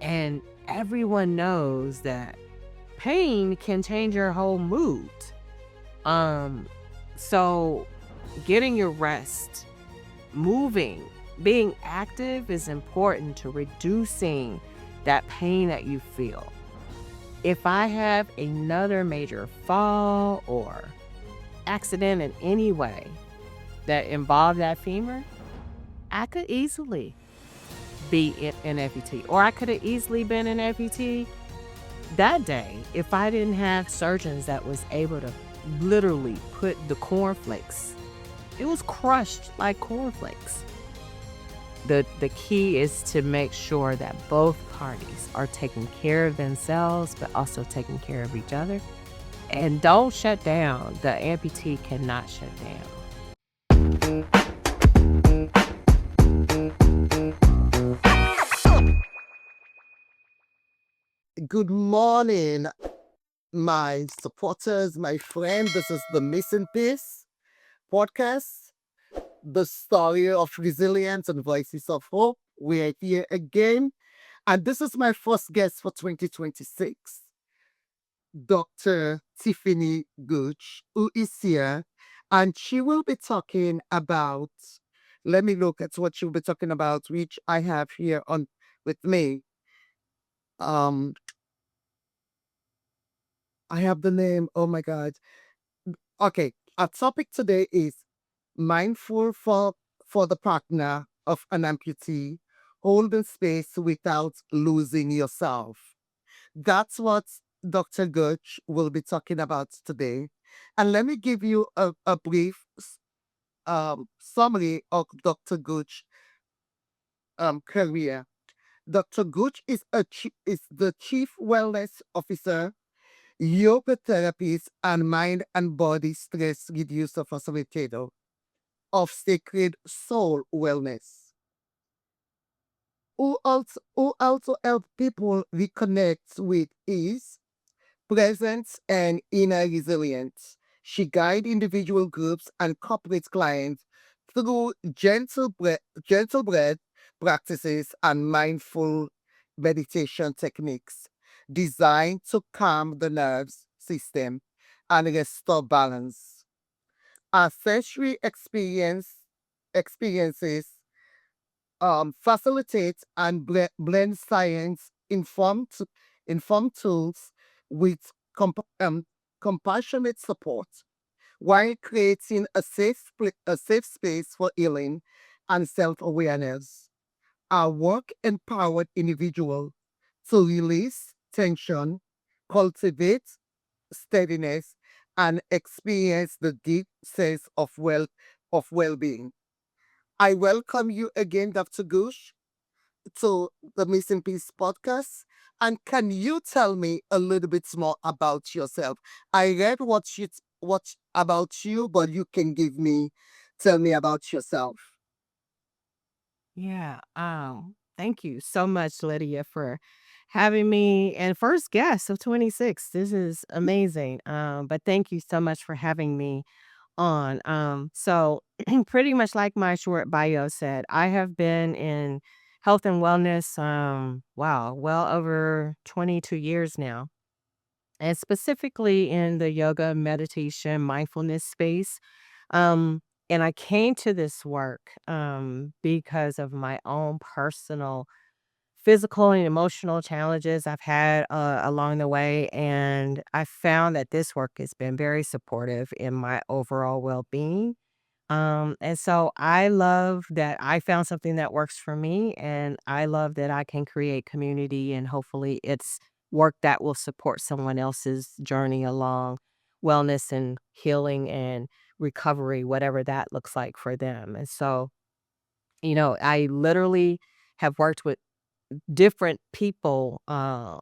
And everyone knows that pain can change your whole mood. Um, so getting your rest, moving, being active is important to reducing that pain that you feel. If I have another major fall or accident in any way that involved that femur, I could easily be an amputee, or I could have easily been an amputee that day if I didn't have surgeons that was able to literally put the cornflakes. It was crushed like cornflakes. The key is to make sure that both parties are taking care of themselves, but also taking care of each other. And don't shut down. The amputee cannot shut down. Good morning, my supporters, my friend. This is the Missing Piece podcast, the story of resilience and voices of hope. We are here again, and this is my first guest for 2026, Dr. Tiffany Gouch, who is here, and she will be talking about. Let me look at what she'll be talking about, which I have here on with me. Um, I have the name. Oh my God. Okay, our topic today is mindful for the partner of an amputee, holding space without losing yourself. That's what Dr. Gutch will be talking about today. And let me give you a brief summary of Dr. Gutch career. Dr. Gooch is the chief wellness officer, yoga therapist, and mind and body stress reducer facilitator of Sacred Soul Wellness, who also help people reconnect with ease, presence, and inner resilience. She guides individual groups and corporate clients through gentle breath practices and mindful meditation techniques designed to calm the nerves system and restore balance. Our sensory experiences facilitate and blend science informed tools with compassionate support while creating a safe space for healing and self-awareness. Our work empowered individuals to release tension, cultivate steadiness, and experience the deep sense of well-being. I welcome you again, Dr. Goosh, to the Missing Piece podcast. And can you tell me a little bit more about yourself? I read what about you, but you can tell me about yourself. Yeah. Thank you so much, Lydia, for having me and first guest of 26. This is amazing. But thank you so much for having me on. So pretty much like my short bio said, I have been in health and wellness, wow, well over 22 years now. And specifically in the yoga, meditation, mindfulness space. Um, and I came to this work because of my own personal physical and emotional challenges I've had along the way. And I found that this work has been very supportive in my overall well being. And so I love that I found something that works for me, and I love that I can create community, and hopefully it's work that will support someone else's journey along wellness and healing and recovery, whatever that looks like for them. And so, I literally have worked with different people,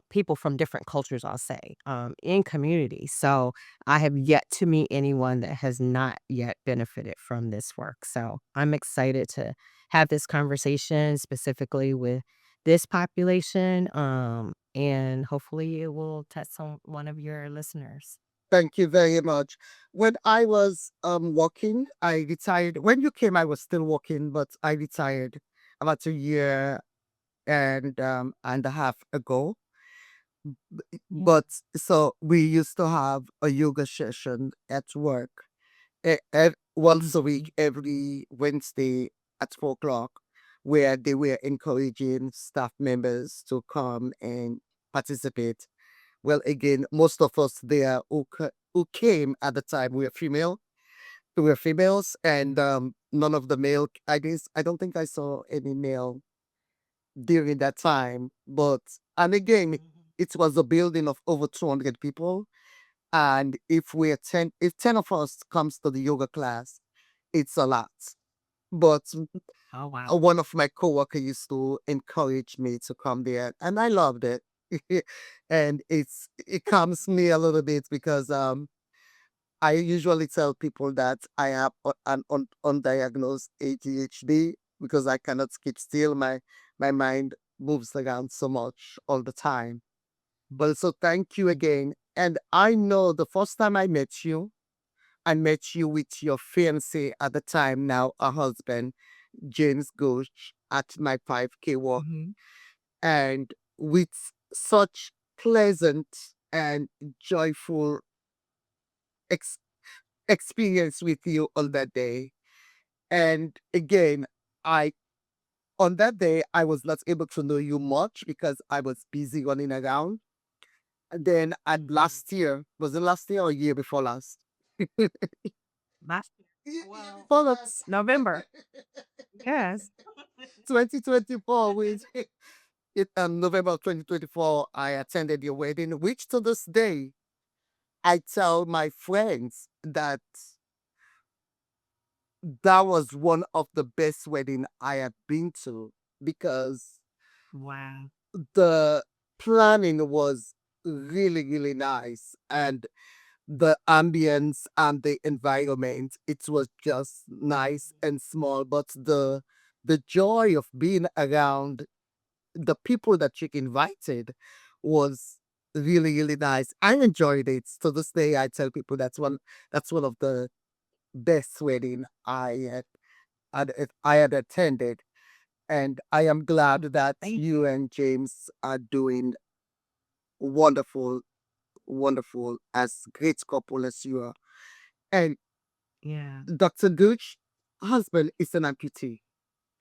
people from different cultures, I'll say, in community. So I have yet to meet anyone that has not yet benefited from this work. So I'm excited to have this conversation specifically with this population. And hopefully it will touch one of your listeners. Thank you very much. When I was working, I retired. When you came, I was still working, but I retired about a year. and a half ago. But so we used to have a yoga session at work once a week, every Wednesday at 4 o'clock, where they were encouraging staff members to come and participate. Well, again, most of us there who came at the time were female. We were females, and none of the male. I guess I don't think I saw any male during that time. But and again, it was a building of over 200 people, and if 10 of us comes to the yoga class, it's a lot. But Oh, wow. one of my coworkers used to encourage me to come there, and I loved it. And it calms me a little bit because I usually tell people that I have an undiagnosed ADHD because I cannot keep still. My mind moves around so much all the time. Well, so thank you again. And I know the first time I met you with your fiance at the time, now a husband, James Gouch, at my 5K walk, and with such pleasant and joyful ex- experience with you on that day. And again, I on that day I was not able to know you much because I was busy running around. And then at last year, was it last year or year before last? Last Year before last. November. Yes. 2024 with it November 2024, I attended your wedding, which to this day I tell my friends that that was one of the best wedding I have been to because Wow. the planning was really, really nice, and the ambience and the environment, it was just nice and small, but the joy of being around the people that you invited was really, really nice. I enjoyed it. To this day, I tell people that's one of the best wedding I had attended. And I am glad that Thank you and James are doing wonderful, wonderful, as great couple as you are. And Yeah. Dr. Gooch, husband, is an amputee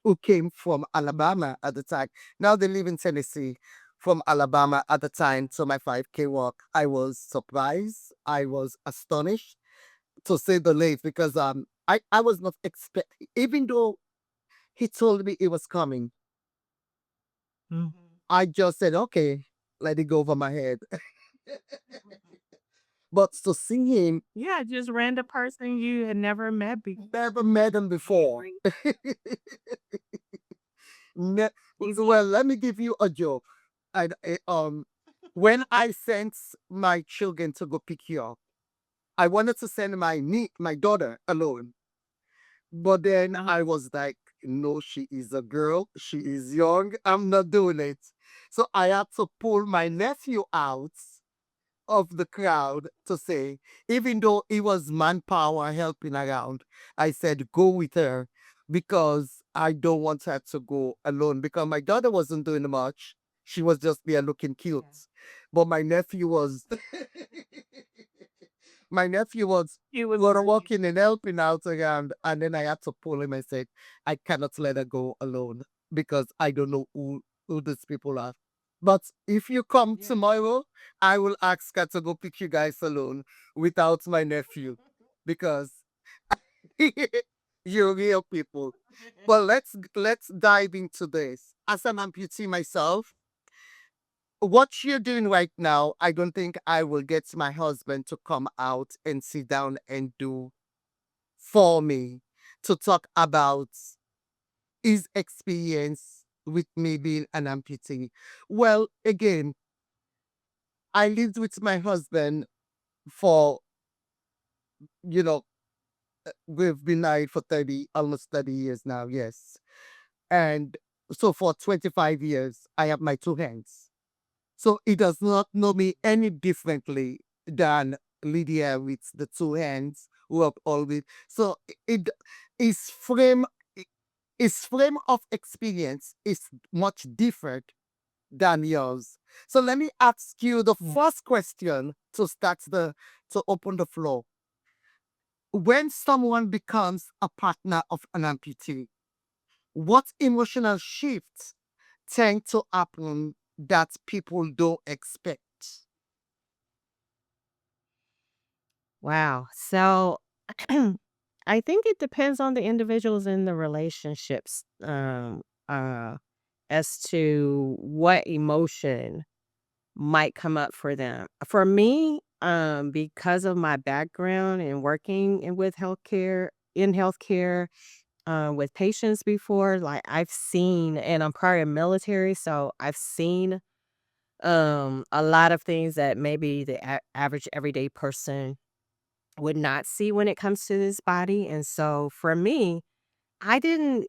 who came from Alabama at the time. Now they live in Tennessee. From Alabama at the time to my 5K walk. I was surprised. I was astonished, to say the least, because I was not expecting, even though he told me it was coming, Mhm. I just said, okay, let it go over my head. But to see him, Yeah, just random person you had never met before. never met him before. Ne- well, let me give you a joke. When I sent my children to go pick you up, I wanted to send my daughter alone, but then I was like, no, she is a girl. She is young. I'm not doing it. So I had to pull my nephew out of the crowd to say, even though it was manpower helping around, I said, go with her because I don't want her to go alone because my daughter wasn't doing much. She was just there looking cute. But my nephew was my nephew was He was were working. walking and helping out around, and then I had to pull him and said, I cannot let her go alone because I don't know who these people are. But if you come tomorrow, I will ask her to go pick you guys alone without my nephew because you're real people. But let's dive into this. As an amputee myself, what you're doing right now, I don't think I will get my husband to come out and sit down and do for me to talk about his experience with me being an amputee. Well, again, I lived with my husband for, you know, we've been married for 30, almost 30 years now, yes. And so for 25 years, I have my two hands. So he does not know me any differently than Lydia with the two hands who have always. So it his frame His frame of experience is much different than yours. So let me ask you the Yeah. first question to start the to open the floor. When someone becomes a partner of an amputee, what emotional shifts tend to happen that people don't expect? Wow. So I think it depends on the individuals in the relationships, uh, as to what emotion might come up for them. For me, because of my background in working with healthcare, with patients before, like I've seen, and I'm prior military, so I've seen a lot of things that maybe the average everyday person would not see when it comes to this body. And so for me, I didn't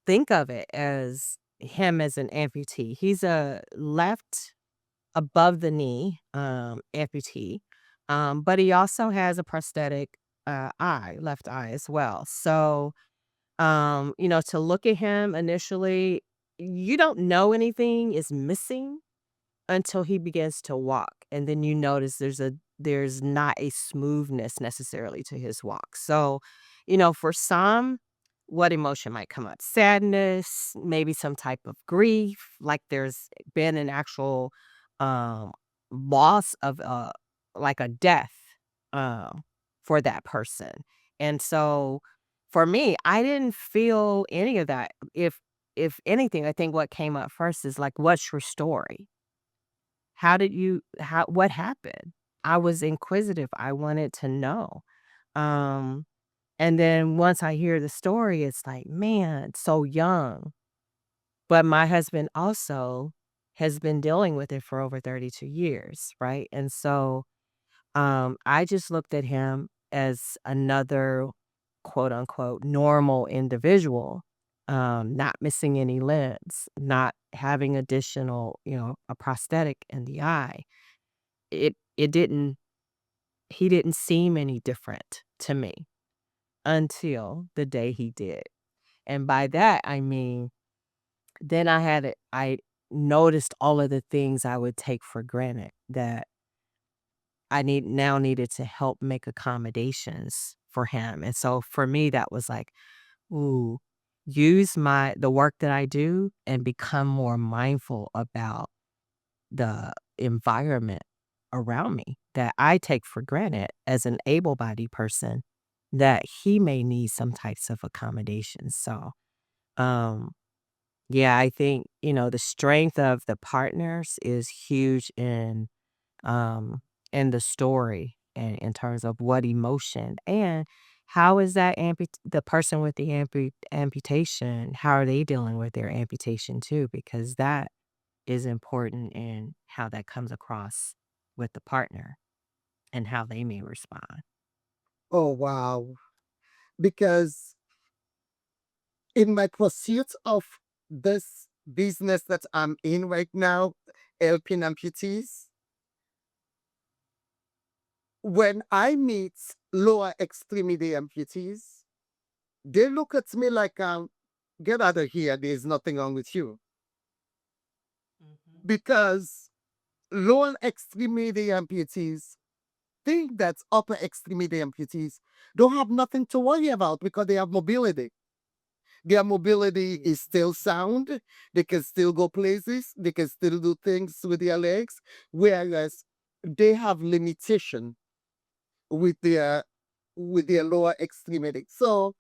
think of it as him as an amputee. He's a left above the knee amputee, but he also has a prosthetic left eye as well. So, to look at him initially, you don't know anything is missing until he begins to walk, and then you notice there's not a smoothness necessarily to his walk. So, for some, what emotion might come up? Sadness, maybe some type of grief, like there's been an actual, um, loss of, like a death, um, for that person. And so, for me, I didn't feel any of that. If anything, I think what came up first is like, "What's your story?" What happened? I was inquisitive, I wanted to know. Um, and then once I hear the story, it's like, "Man, so young." But my husband also has been dealing with it for over 32 years, right? And so, I just looked at him as another, quote, unquote, "normal individual," not missing any limbs, not having additional, a prosthetic in the eye. It didn't he didn't seem any different to me until the day he did. And by that, I mean, then I noticed all of the things I would take for granted that I needed to help make accommodations for him. And so for me, that was like, ooh, use the work that I do and become more mindful about the environment around me that I take for granted as an able-bodied person, that he may need some types of accommodations. So, um, yeah, I think, the strength of the partners is huge um, in the story and in terms of what emotion and how is the person with the amputation, how are they dealing with their amputation too? Because that is important in how that comes across with the partner and how they may respond. Oh, wow. Because in my pursuit of this business that I'm in right now, helping amputees, when I meet lower extremity amputees, they look at me like, get out of here, there's nothing wrong with you. Mhm. Because lower extremity amputees think that upper extremity amputees don't have nothing to worry about because they have mobility. Their mobility is still sound. They can still go places. They can still do things with their legs. Whereas they have limitation with their lower extremity. So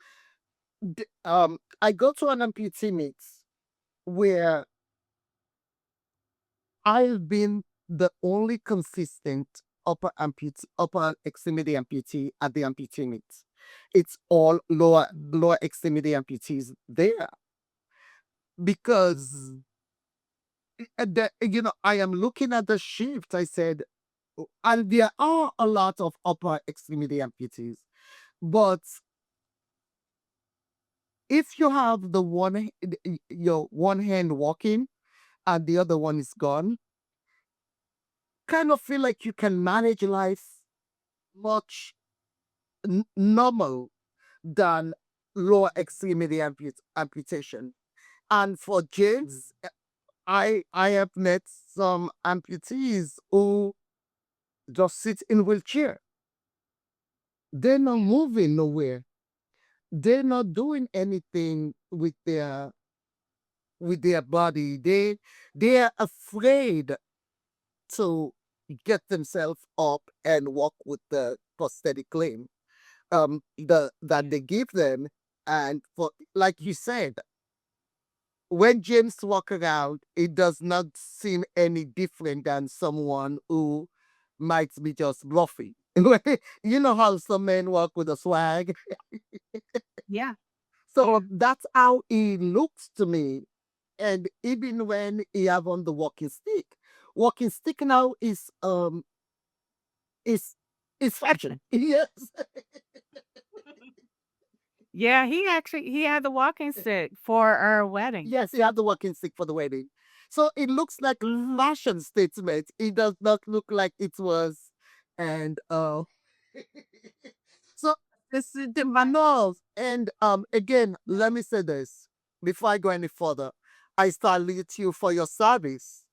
I go to an amputee meet where I've been the only consistent upper extremity amputee at the amputee meet. It's all lower extremity amputees there because I am looking at the shift. I said, "Oh," and there are a lot of upper extremity amputees, but if you have your one hand walking and the other one is gone, kind of feel like you can manage life much normal than lower extremity amputation. And for Mm. James, I have met some amputees who just sit in wheelchair. They're not moving nowhere. They're not doing anything with their body. They're afraid to get themselves up and walk with the prosthetic limb that Yeah. they give them. And for like you said, when James walk around, it does not seem any different than someone who might be just bluffing. You know how some men walk with a swag. Yeah. So that's how he looks to me. And even when he have on the walking stick now is is fashion. Yes. Yeah, he had the walking stick for our wedding. Yes, he had the walking stick for the wedding. So it looks like Mhm. fashion statement. It does not look like it was. And so this is the manuals. And again, let me say this before I go any further. I salute you for your service.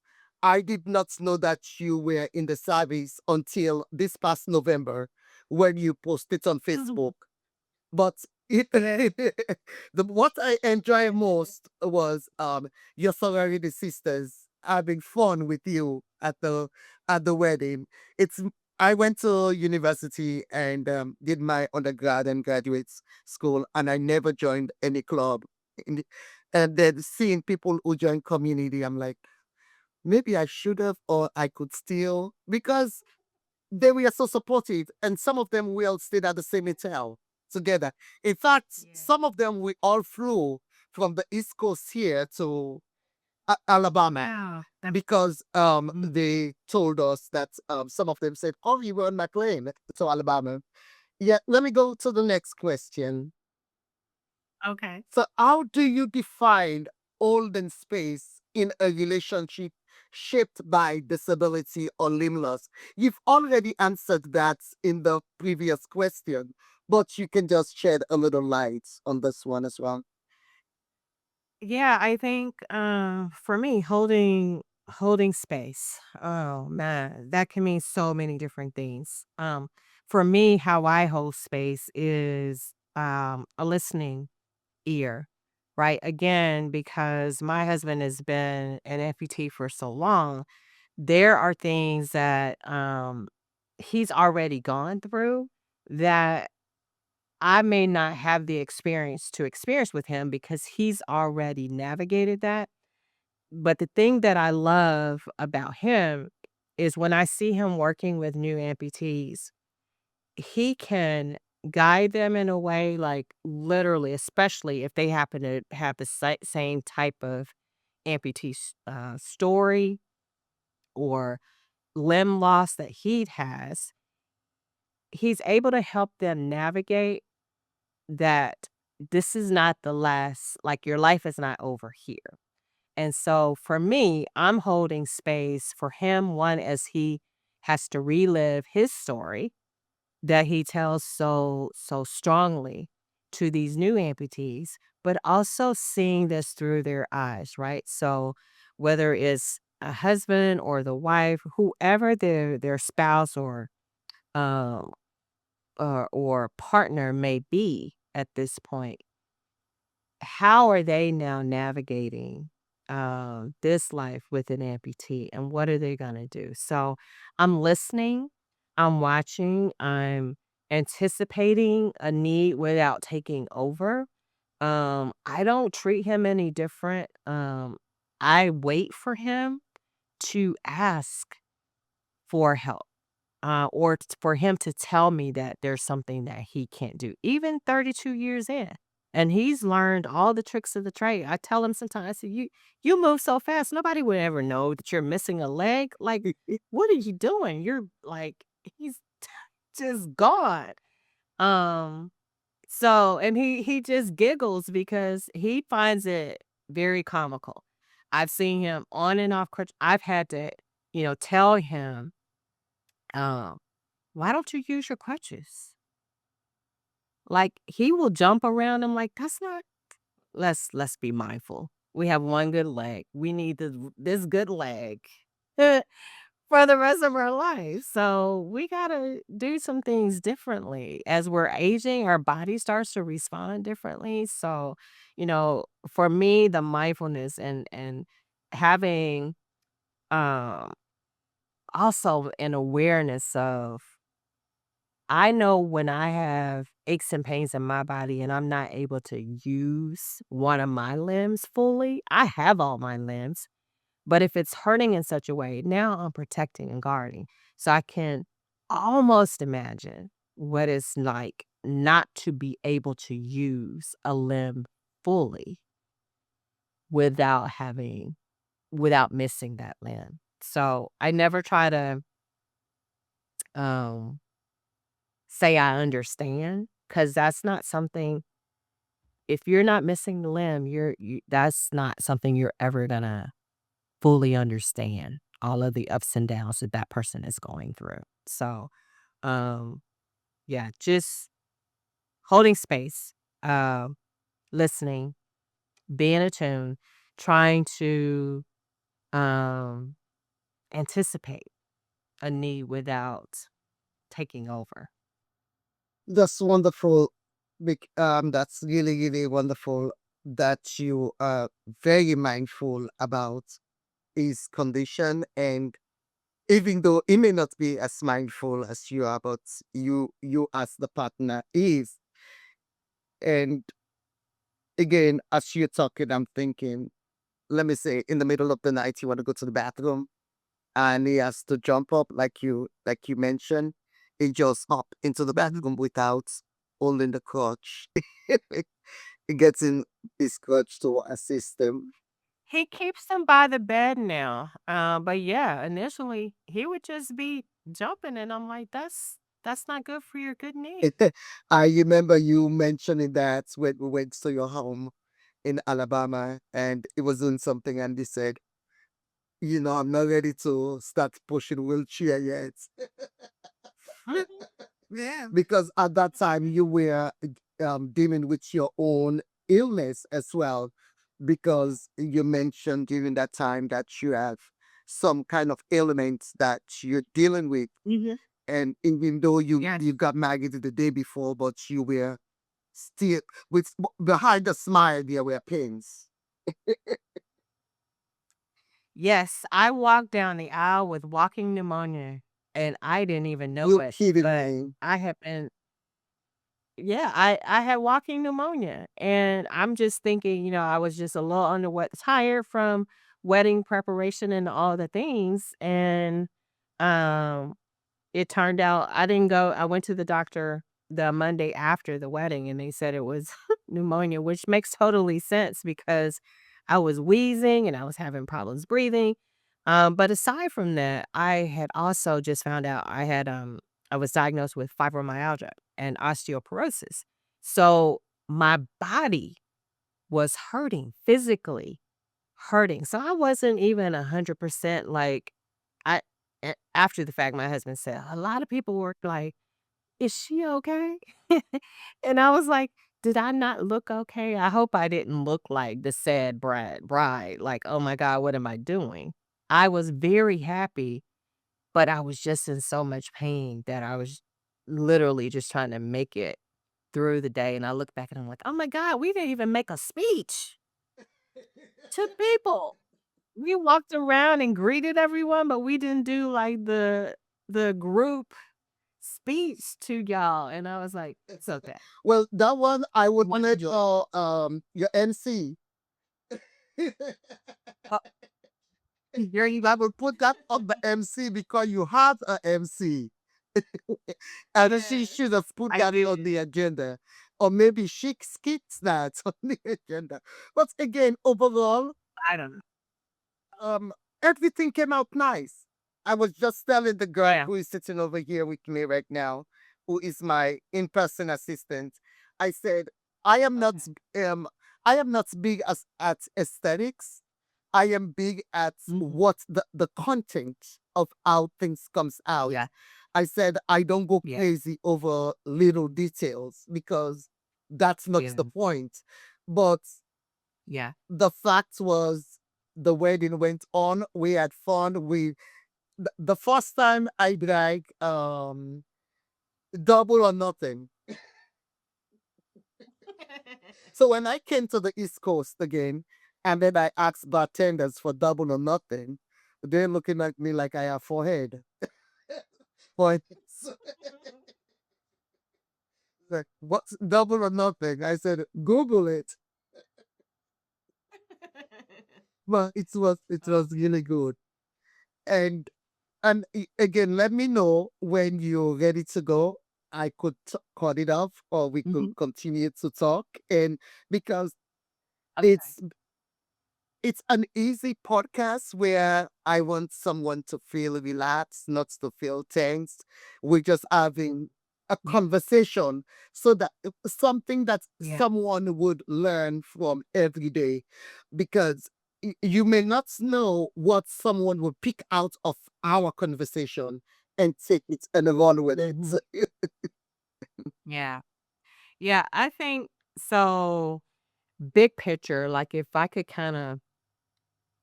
I did not know that you were in the service until this past November when you posted on Facebook. But it, what I enjoy most was your sorority sisters having fun with you at the wedding. It's I went to university and did my undergrad and graduate school, and I never joined any club. In the- and then seeing people who join community, I'm like, maybe I should have, or I could still, because they were so supportive, and some of them we all stayed at the same hotel together. In fact, Yeah. some of them we all flew from the East Coast here to Alabama Wow. because Mm. they told us that some of them said, "Oh, you were on my plane to Alabama." Yeah, let me go to the next question. Okay. So, how do you define olden space in a relationship shaped by disability or limb loss? You've already answered that in the previous question, but you can just shed a little light on this one as well. Yeah, I think for me holding space. Oh man, that can mean so many different things. For me how I hold space is a listening ear, right? Again, because my husband has been an amputee for so long, there are things that he's already gone through that I may not have the experience to experience with him because he's already navigated that. But the thing that I love about him is when I see him working with new amputees, he can guide them in a way, like literally, especially if they happen to have the same type of amputee story or limb loss that he has. He's able to help them navigate that this is not the last, like, your life is not over here. And so for me, I'm holding space for him, one, as he has to relive his story that he tells so strongly to these new amputees, but also seeing this through their eyes, right? So whether it's a husband or the wife, whoever their spouse um or partner may be at this point, how are they now navigating this life with an amputee and what are they going to do? So I'm listening, I'm watching, I'm anticipating a need without taking over. I don't treat him any different. I wait for him to ask for help or for him to tell me that there's something that he can't do, even 32 years in. And he's learned all the tricks of the trade. I tell him sometimes, I say, you move so fast, nobody would ever know that you're missing a leg. Like, what are you doing? You're like, he's just gone. Um, so and he just giggles because he finds it very comical. I've seen him on and off crutch. I've had to, tell him, um, why don't you use your crutches? Like, he will jump around. I'm like, "That's not let's be mindful. We have one good leg. We need this good leg for the rest of our life. So we gotta do some things differently. As we're aging, our body starts to respond differently. So, for me, the mindfulness and having um also an awareness of I know when I have aches and pains in my body and I'm not able to use one of my limbs fully. I have all my limbs, but if it's hurting in such a way, now I'm protecting and guarding. So I can almost imagine what it's like not to be able to use a limb fully without without missing that limb. So I never try to um say I understand because that's not something if you're not missing the limb, that's not something you're ever gonna fully understand all of the ups and downs that that person is going through. So, um, yeah, just holding space, um, listening, being attuned, trying to um, anticipate a need without taking over. That's wonderful. That's really, really wonderful that you are very mindful about his condition. And even though he may not be as mindful as you are, but you as the partner is. And again, as you're talking, I'm thinking, let me say, in the middle of the night, you want to go to the bathroom and he has to jump up like you mentioned. He just hop into the bathroom without holding the crutch. He gets in his crutch to assist him. He keeps them by the bed now, but yeah, initially he would just be jumping, and I'm like, that's not good for your good knee. I remember you mentioning that when we went to your home in Alabama and it was doing something and he said, I'm not ready to start pushing wheelchair yet. Yeah. Because at that time you were dealing with your own illness as well. Because you mentioned during that time that you have some kind of ailments that you're dealing with. Mhm. And even though Yes. you got married the day before, but you were still with behind the smile there were pains. Yes, I walked down the aisle with walking pneumonia, and I didn't even know You it, kidding but me? I have been yeah, I had walking pneumonia, and I'm just thinking, I was just a little tired from wedding preparation and all the things, and, um it turned out I went to the doctor the Monday after the wedding, and they said it was pneumonia, which makes totally sense because I was wheezing and I was having problems breathing. But aside from that, I had also just found out I was diagnosed with fibromyalgia and osteoporosis. So my body was hurting, physically hurting. So I wasn't even 100% like I after the fact, my husband said, "A lot of people were like, 'Is she okay?'" And I was like, "Did I not look okay? I hope I didn't look like the sad bride, like, 'Oh my god, what am I doing?'" I was very happy, but I was just in so much pain that I was literally just trying to make it through the day, and I look back and I'm like, "Oh my god, we didn't even make a speech to people." We walked around and greeted everyone, but we didn't do, like, the group speech to y'all, and I was like, "It's okay." Well, that one I would What let you your MC. uh, You I will put that on the MC because you have a MC. And then she yeah, should have put I that on did. the agenda. Or maybe she skips that on the agenda. But again, overall, I don't know. um, everything came out nice. I was just telling the girl Yeah. who is sitting over here with me right now, who is my in-person assistant. I said, I am not Okay. um I am not big at aesthetics. I am big at Mhm. what the content of how things comes out. Yeah. I said I don't go Yeah. crazy over little details because that's not Yeah. the point. But Yeah. the fact was the wedding went on. We had fun. The first time I drank double or nothing. So when I came to the East Coast again, and then I asked bartenders for double or nothing, they're looking at me like I have forehead. But like, what's double or nothing? I said, Google it. But it was really good. And again, let me know when you're ready to go. I could cut it off, or we could Mhm. continue to talk. And because Okay. it's it's an easy podcast where I want someone to feel relaxed, not to feel tense. We're just having a Yeah. conversation so that something that Yeah. someone would learn from every day, because you may not know what someone will pick out of our conversation and take it and run with it. Yeah. Yeah. I think so. Big picture, like if I could kind of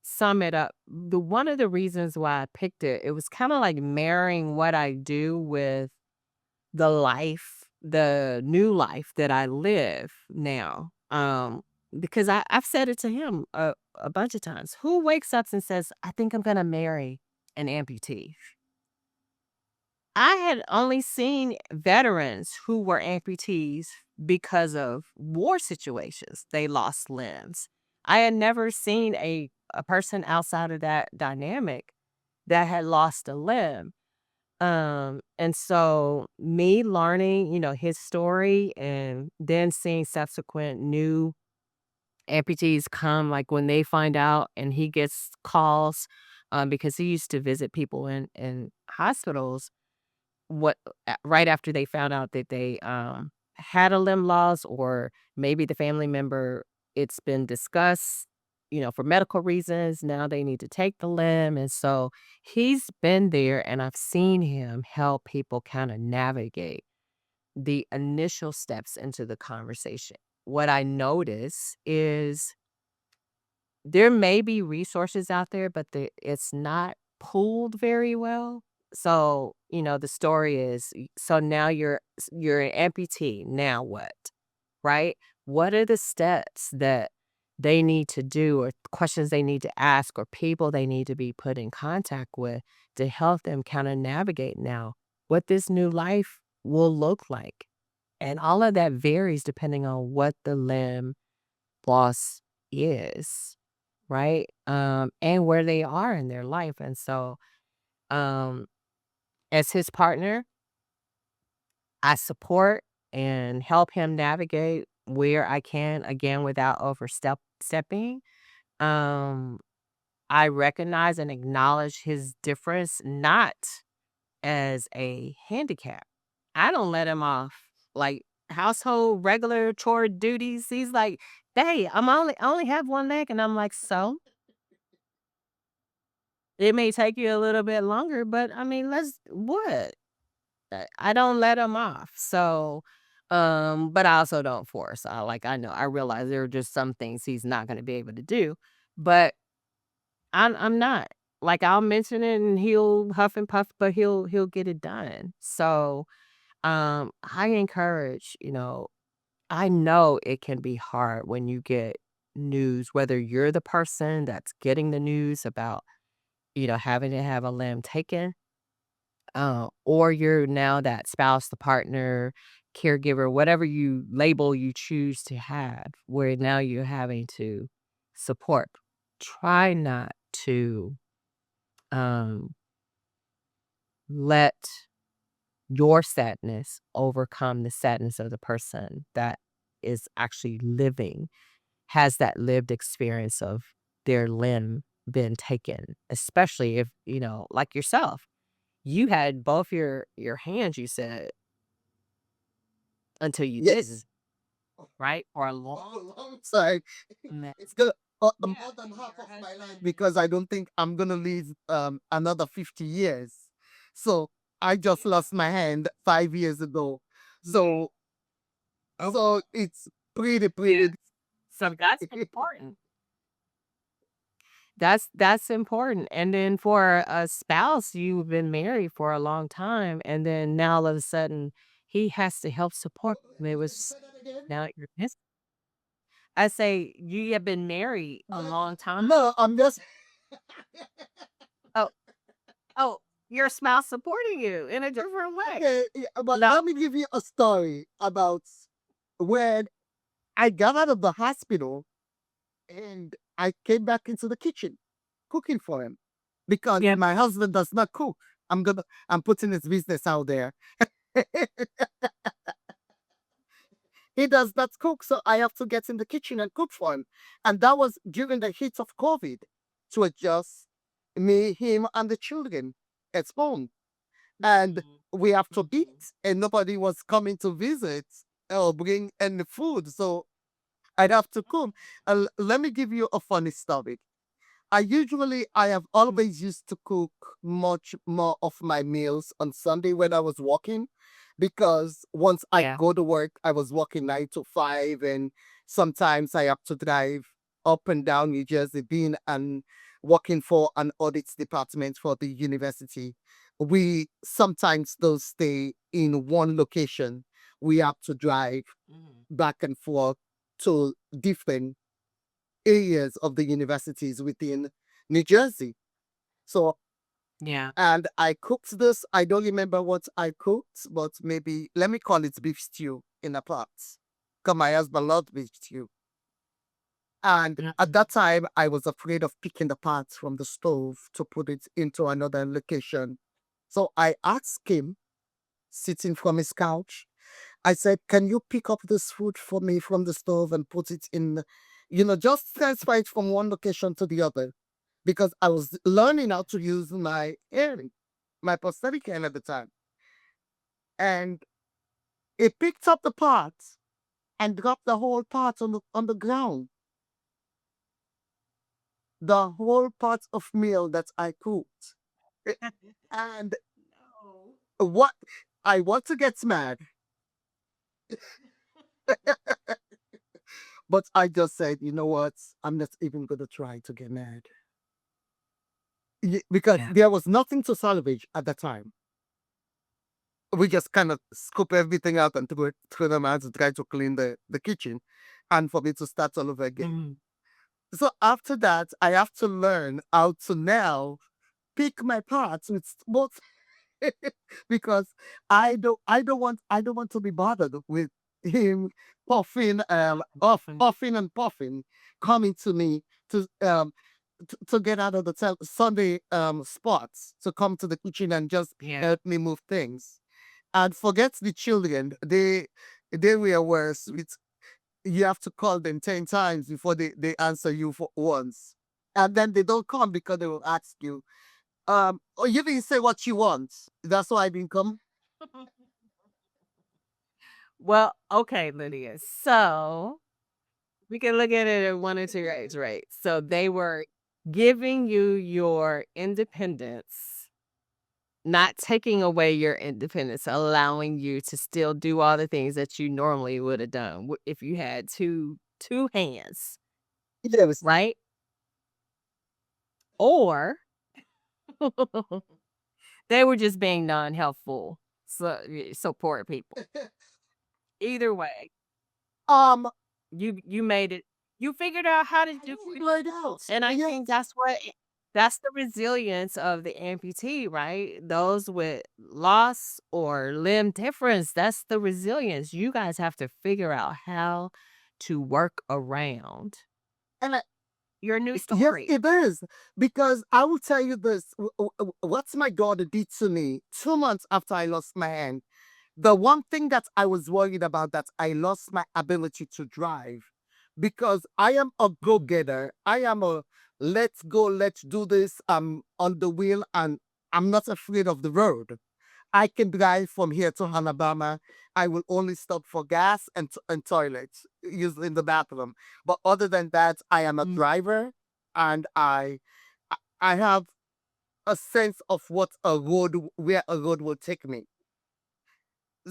sum it up, the one of the reasons why I picked it, it was kind of like marrying what I do with the new life that I live now. Because I've said it to him a bunch of times. Who wakes up and says, I think I'm gonna marry an amputee? I had only seen veterans who were amputees because of war situations. They lost limbs. I had never seen a person outside of that dynamic that had lost a limb. And so me learning, his story and then seeing subsequent new amputees come, like when they find out and he gets calls, because he used to visit people in hospitals what right after they found out that they, had a limb loss or maybe the family member it's been discussed, for medical reasons, now they need to take the limb, and so he's been there, and I've seen him help people kinda navigate the initial steps into the conversation. What I notice is there may be resources out there, but it's not pooled very well. So, the story is so now you're an amputee, now what? Right? What are the steps that they need to do or questions they need to ask or people they need to be put in contact with to help them kind of navigate now what this new life will look like. And all of that varies depending on what the limb loss is, right? And where they are in their life. And so, um, as his partner, I support and help him navigate where I can, again, without stepping. Um, I recognize and acknowledge his difference, not as a handicap. I don't let him off like household regular chore duties. He's like, "Hey, I only have one leg," and I'm like, "So." It may take you a little bit longer, but I mean, let's what? I don't let him off. So, but I also don't force. I know I realize there are just some things he's not going to be able to do, but I'm not. Like I'll mention it and he'll huff and puff, but he'll get it done. So, I encourage, I know it can be hard when you get news, whether you're the person that's getting the news about having to have a limb taken, or you're now that spouse, the partner, caregiver, whatever you label you choose to have, where now you're having to support. Try not to um, let your sadness overcome the sadness of the person that is actually living, has that lived experience of their limb been taken, especially if, like yourself. You had both your hands, you said, until you didn't, Yes. right? Or a long For a long time. time. It's good. Yeah, More than and half your of my life husband because I don't think I'm gonna live another 50 years. So I just lost my hand 5 years ago. So so it's pretty So that's important. That's important, and then for a spouse, you've been married for a long time, and then now all of a sudden, he has to help support you. It was Say that again? now you're miss I say you have been married a long time. No, I'm just Oh, oh, your spouse supporting you in a different way. okay, yeah, but No. let me give you a story about when I got out of the hospital and I came back into the kitchen cooking for him because Yep. my husband does not cook. I'm putting his business out there. He does not cook, so I have to get in the kitchen and cook for him. And that was during the heat of COVID to adjust me, him, and the children at home. And Mhm, we have to eat, mhm. and nobody was coming to visit or bring any food. So I'd have to cook. Let me give you a funny story. I have always used to cook much more of my meals on Sunday when I was working because once I Yeah. go to work, I was working 9 to 5, and sometimes I have to drive up and down New Jersey, being and working for an audit department for the university. We sometimes don't stay in one location. We have to drive Mhm. back and forth to different areas of the universities within New Jersey. So, Yeah. and I cooked this. I don't remember what I cooked, but maybe let me call it beef stew in a pot. Because my husband loved beef stew. And at Mhm. that time, I was afraid of picking the parts from the stove to put it into another location. So I asked him, sitting from his couch, I said, "Can you pick up this food for me from the stove and put it in, just transfer it from one location to the other?" Because I was learning how to use my hearing, my prosthetic hand at the time. And it picked up the pot and dropped the whole pot on the ground. The whole pot of meal that I cooked. Eh, And No. what I want to get mad, but I just said, you know what? I'm not even gonna try to get mad. Because Yeah. there was nothing to salvage at the time. We just kind of scoop everything out and throw them out to try to clean the kitchen and for me to start all over again. Mhm. So after that, I have to learn how to now pick my parts with both because I don't want to be bothered with him puffing Mhm. puffing and puffing coming to me to get out of the Sunday spots to come to the kitchen and just Yeah. help me move things. And forget the children. They were worse. You have to call them 10 times before they answer you for once. And then they don't come because they will ask you, oh, you didn't say what you want. That's why I didn't come. Well, okay, Lydia. So we can look at it in one or two ways, right? So they were giving you your independence, not taking away your independence, allowing you to still do all the things that you normally would have done if you had two hands, Yes. right? Or they were just being non-helpful, support people. Either way, Um, you made it. You figured out how to I do it, figured it out. and I Yeah. think that's the resilience of the amputee, right? Those with loss or limb difference, that's the resilience. You guys have to figure out how to work around And your new yes, story. it is. Because I will tell you this what's my daughter did to me 2 months after I lost my hand. The one thing that I was worried about that I lost my ability to drive because I am a Mhm, go-getter. I am a let's go, let's do this. I'm on the wheel and I'm not afraid of the road. I can drive from here to mhm, Alabama. I will only stop for gas and toilets, usually in the bathroom. But other than that, I am a mm, driver and I have a sense of what a road where a road will take me.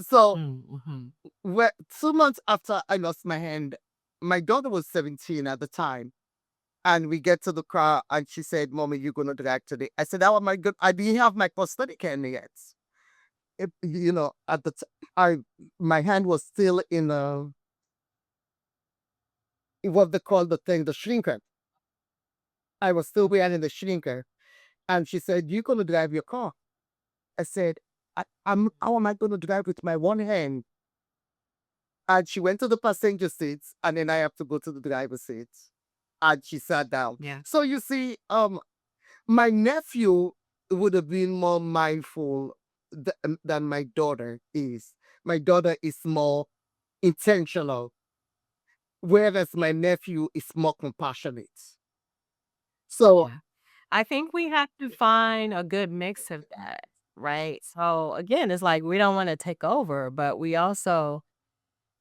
So Mm, mhm. where 2 months after I lost my hand, my daughter was 17 at the time. And we get to the car and she said, Mommy, you're gonna drive today. I said, Oh my god, I didn't have my prosthetic hand yet. At the I my hand was still in what they call the thing, the shrinker. I was still wearing the shrinker. And she said, You're gonna drive your car. I said, how am I gonna drive with my one hand? And she went to the passenger seats and then I have to go to the driver's seat. And she sat down. Yeah, So you see, my nephew would have been more mindful than my daughter is. My daughter is more intentional, whereas my nephew is more compassionate. So, yeah. I think we have to find a good mix of that, right? So again, it's like we don't want to take over, but we also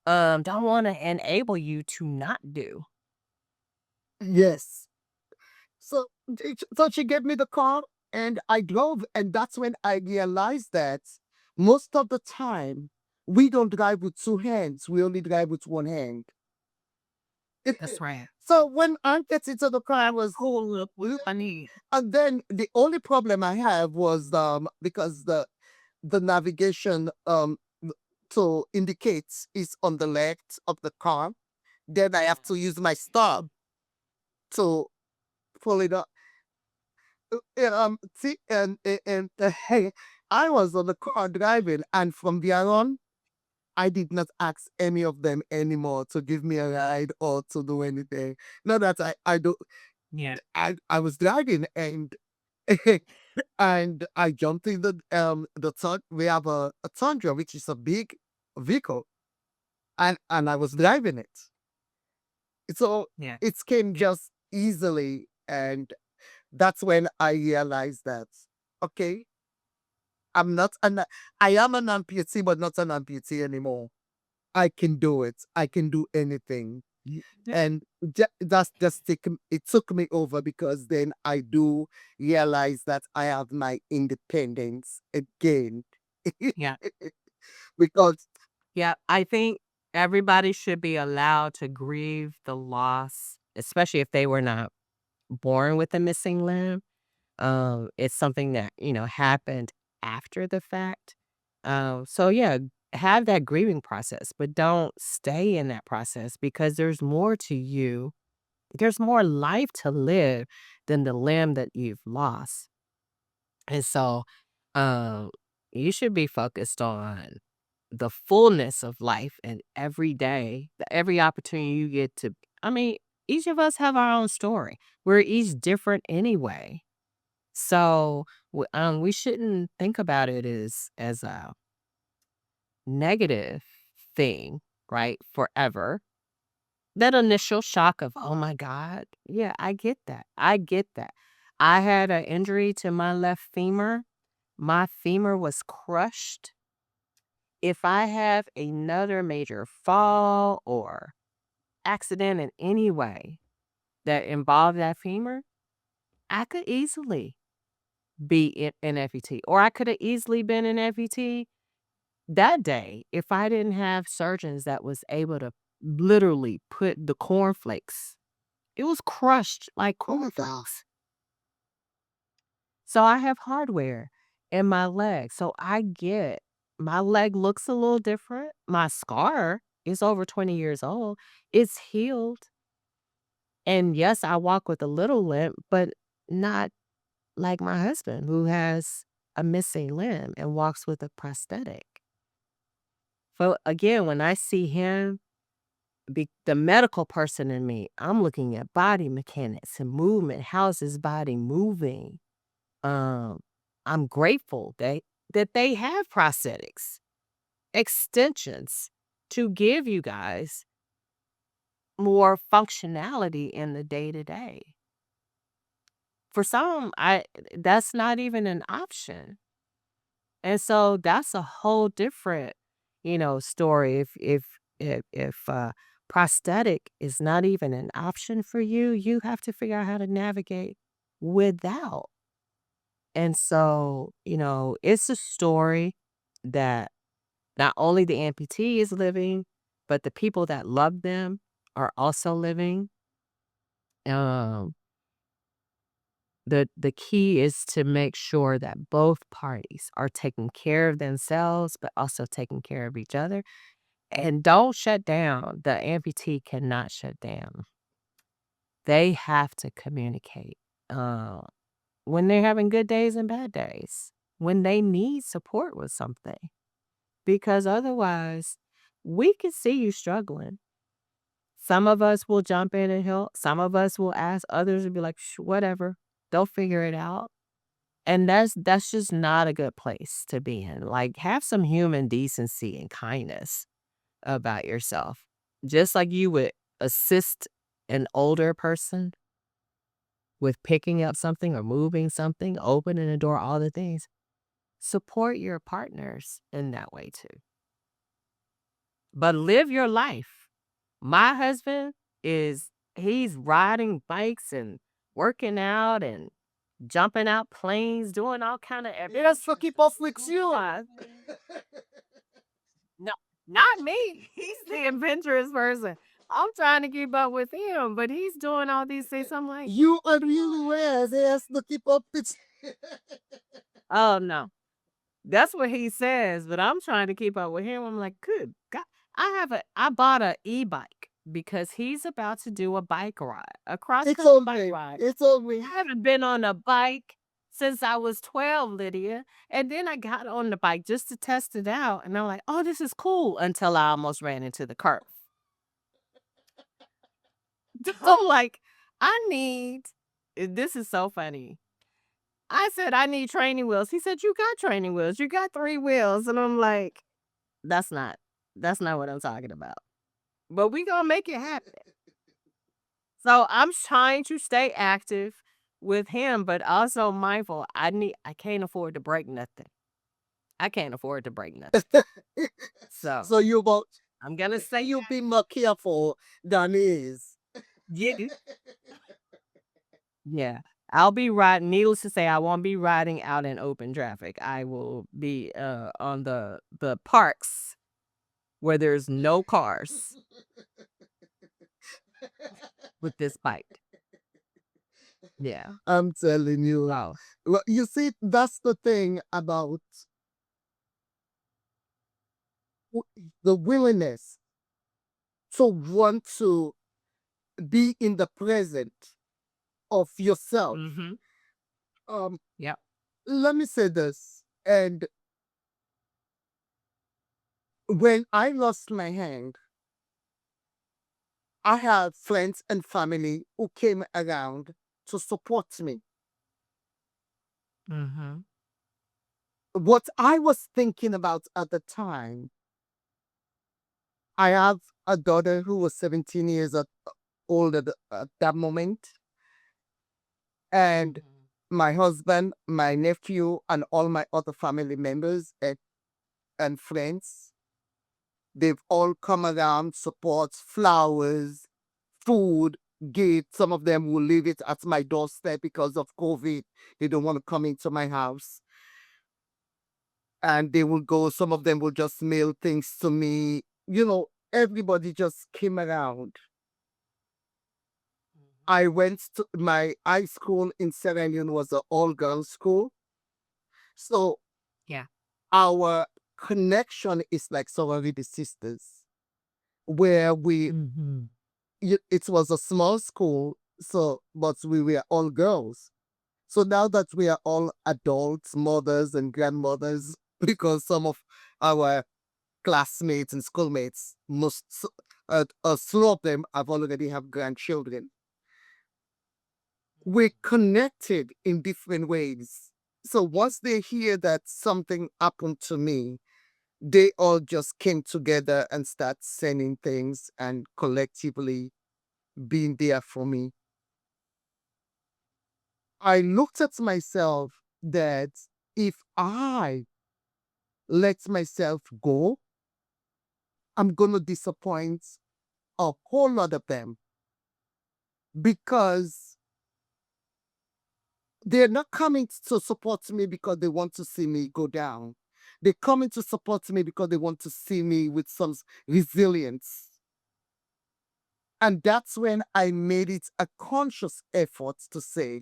don't want to enable you to not do. yes. So she gave me the car and I drove, and that's when I realized that most of the time we don't drive with two hands, we only drive with one hand. That's right. So when I get into the car, I was Hold up, I need. and then the only problem I have was because the navigation to indicate is on the left of the car. Then I have to use my stop to pull it up. See, hey, I was on the car driving, and from there on, I did not ask any of them anymore to give me a ride or to do anything. Not that I do. Yeah, I was driving and and I jumped in we have a Tundra, which is a big vehicle, and I was driving it. So yeah, it came just easily, and that's when I realized that okay, I'm not an I am an amputee, but not an amputee anymore. I can do it. I can do anything. yeah, And that's just it took me over because then I do realize that I have my independence again. yeah. Because Yeah, I think everybody should be allowed to grieve the loss, especially if they were not born with a missing limb. It's something that, happened after the fact. So yeah, have that grieving process, but don't stay in that process because there's more to you. There's more life to live than the limb that you've lost. And so, um, you should be focused on the fullness of life and every day, every opportunity you get to. I mean, each of us have our own story. We're each different anyway. So, we shouldn't think about it as a negative thing, right? Forever. That initial shock of, oh my God. Yeah, I get that. I get that. I had an injury to my left femur. My femur was crushed. If I have another major fall or accident in any way that involved that femur, I could easily be in an amputee, or I could have easily been an amputee that day if I didn't have surgeons that was able to literally put the cornflakes. It was crushed like oh my god. cornflakes. So I have hardware in my leg. So I get my leg looks a little different. My scar is over 20 years old. It's healed. And yes, I walk with a little limp, but not like my husband who has a missing limb and walks with a prosthetic. So again, when I see him, the medical person in me, I'm looking at body mechanics and movement. How's his body moving? Um, I'm grateful that they have prosthetics, extensions to give you guys more functionality in the day to day. For some, I that's not even an option. And so that's a whole different, story. If prosthetic is not even an option for you, you have to figure out how to navigate without. And so, it's a story that not only the amputee is living, but the people that love them are also living. Um, the key is to make sure that both parties are taking care of themselves, but also taking care of each other. And don't shut down. The amputee cannot shut down. They have to communicate uh, when they're having good days and bad days, when they need support with something, because otherwise, we can see you struggling. Some of us will jump in and help. Some of us will ask. Others will be like, whatever. They'll figure it out. And that's just not a good place to be in. Like, have some human decency and kindness about yourself. Just like you would assist an older person with picking up something or moving something, opening a door, all the things. Support your partners in that way too. But live your life. My husband he's riding bikes and working out and jumping out planes, doing all kind of Yes, to keep us with you. no, not me. He's the adventurous person. I'm trying to keep up with him, but he's doing all these things. I'm like, You are really well. Yes, to keep up with. oh no. That's what he says, but I'm trying to keep up with him. I'm like, good God. I bought a e-bike because he's about to do a bike ride, a cross It's country bike okay. ride. It's okay. I haven't been on a bike since I was 12, Lydia. And then I got on the bike just to test it out. And I'm like, oh, this is cool until I almost ran into the curb. I'm like, I need, this is so funny. I said, I need training wheels. He said, you got training wheels. You got 3 wheels. And I'm like, That's not that's not what I'm talking about. But we gonna make it happen. So I'm trying to stay active with him, but also mindful. I can't afford to break nothing. I can't afford to break nothing. So So you about I'm gonna say you be more careful than is. yeah. Yeah. I'll be riding, needless to say, I won't be riding out in open traffic. I will be on the parks where there's no cars with this bike. Yeah. I'm telling you. Oh. Well, you see, that's the thing about the willingness to want to be in the present of yourself. Mm-hmm. Um, Yep. let me say this. And when I lost my hand, I had friends and family who came around to support me. Mm-hmm. What I was thinking about at the time, I have a daughter who was 17 years old at that moment, and Mhm. my husband, my nephew, and all my other family members and friends, they've all come around, support, flowers, food, gifts. Some of them will leave it at my doorstep because of COVID. They don't want to come into my house. And they will go, some of them will just mail things to me. Everybody just came around. Mhm. I went to my high school in Sierra Leone was an all girls school. So Yeah. our connection is like sorority sisters, where Mhm. it was a small school, so but we were all girls. So now that we are all adults, mothers and grandmothers, because some of our classmates and schoolmates, some of them have already have grandchildren. We connected in different ways. So once they hear that something happened to me, they all just came together and start sending things and collectively being there for me. I looked at myself that if I let myself go, I'm going to disappoint a whole lot of them because They're not coming to support me because they want to see me go down. They're coming to support me because they want to see me with some resilience. And that's when I made it a conscious effort to say,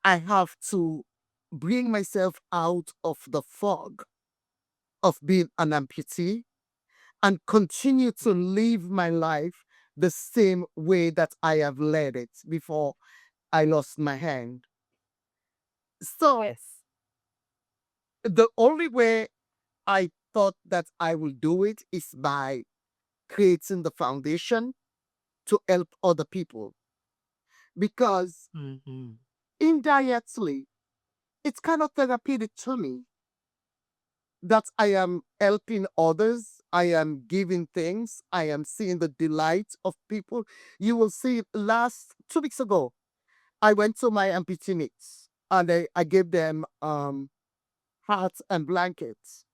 I have to bring myself out of the fog of being an amputee and continue to live my life the same way that I have led it before I lost my hand. So Yes. the only way I thought that I will do it is by creating the foundation to help other people because Mhm. indirectly it's kind of therapeutic to me that I am helping others. I am giving things. I am seeing the delight of people. You will see last 2 weeks ago, I went to my amputee mates and I gave them hats and blankets.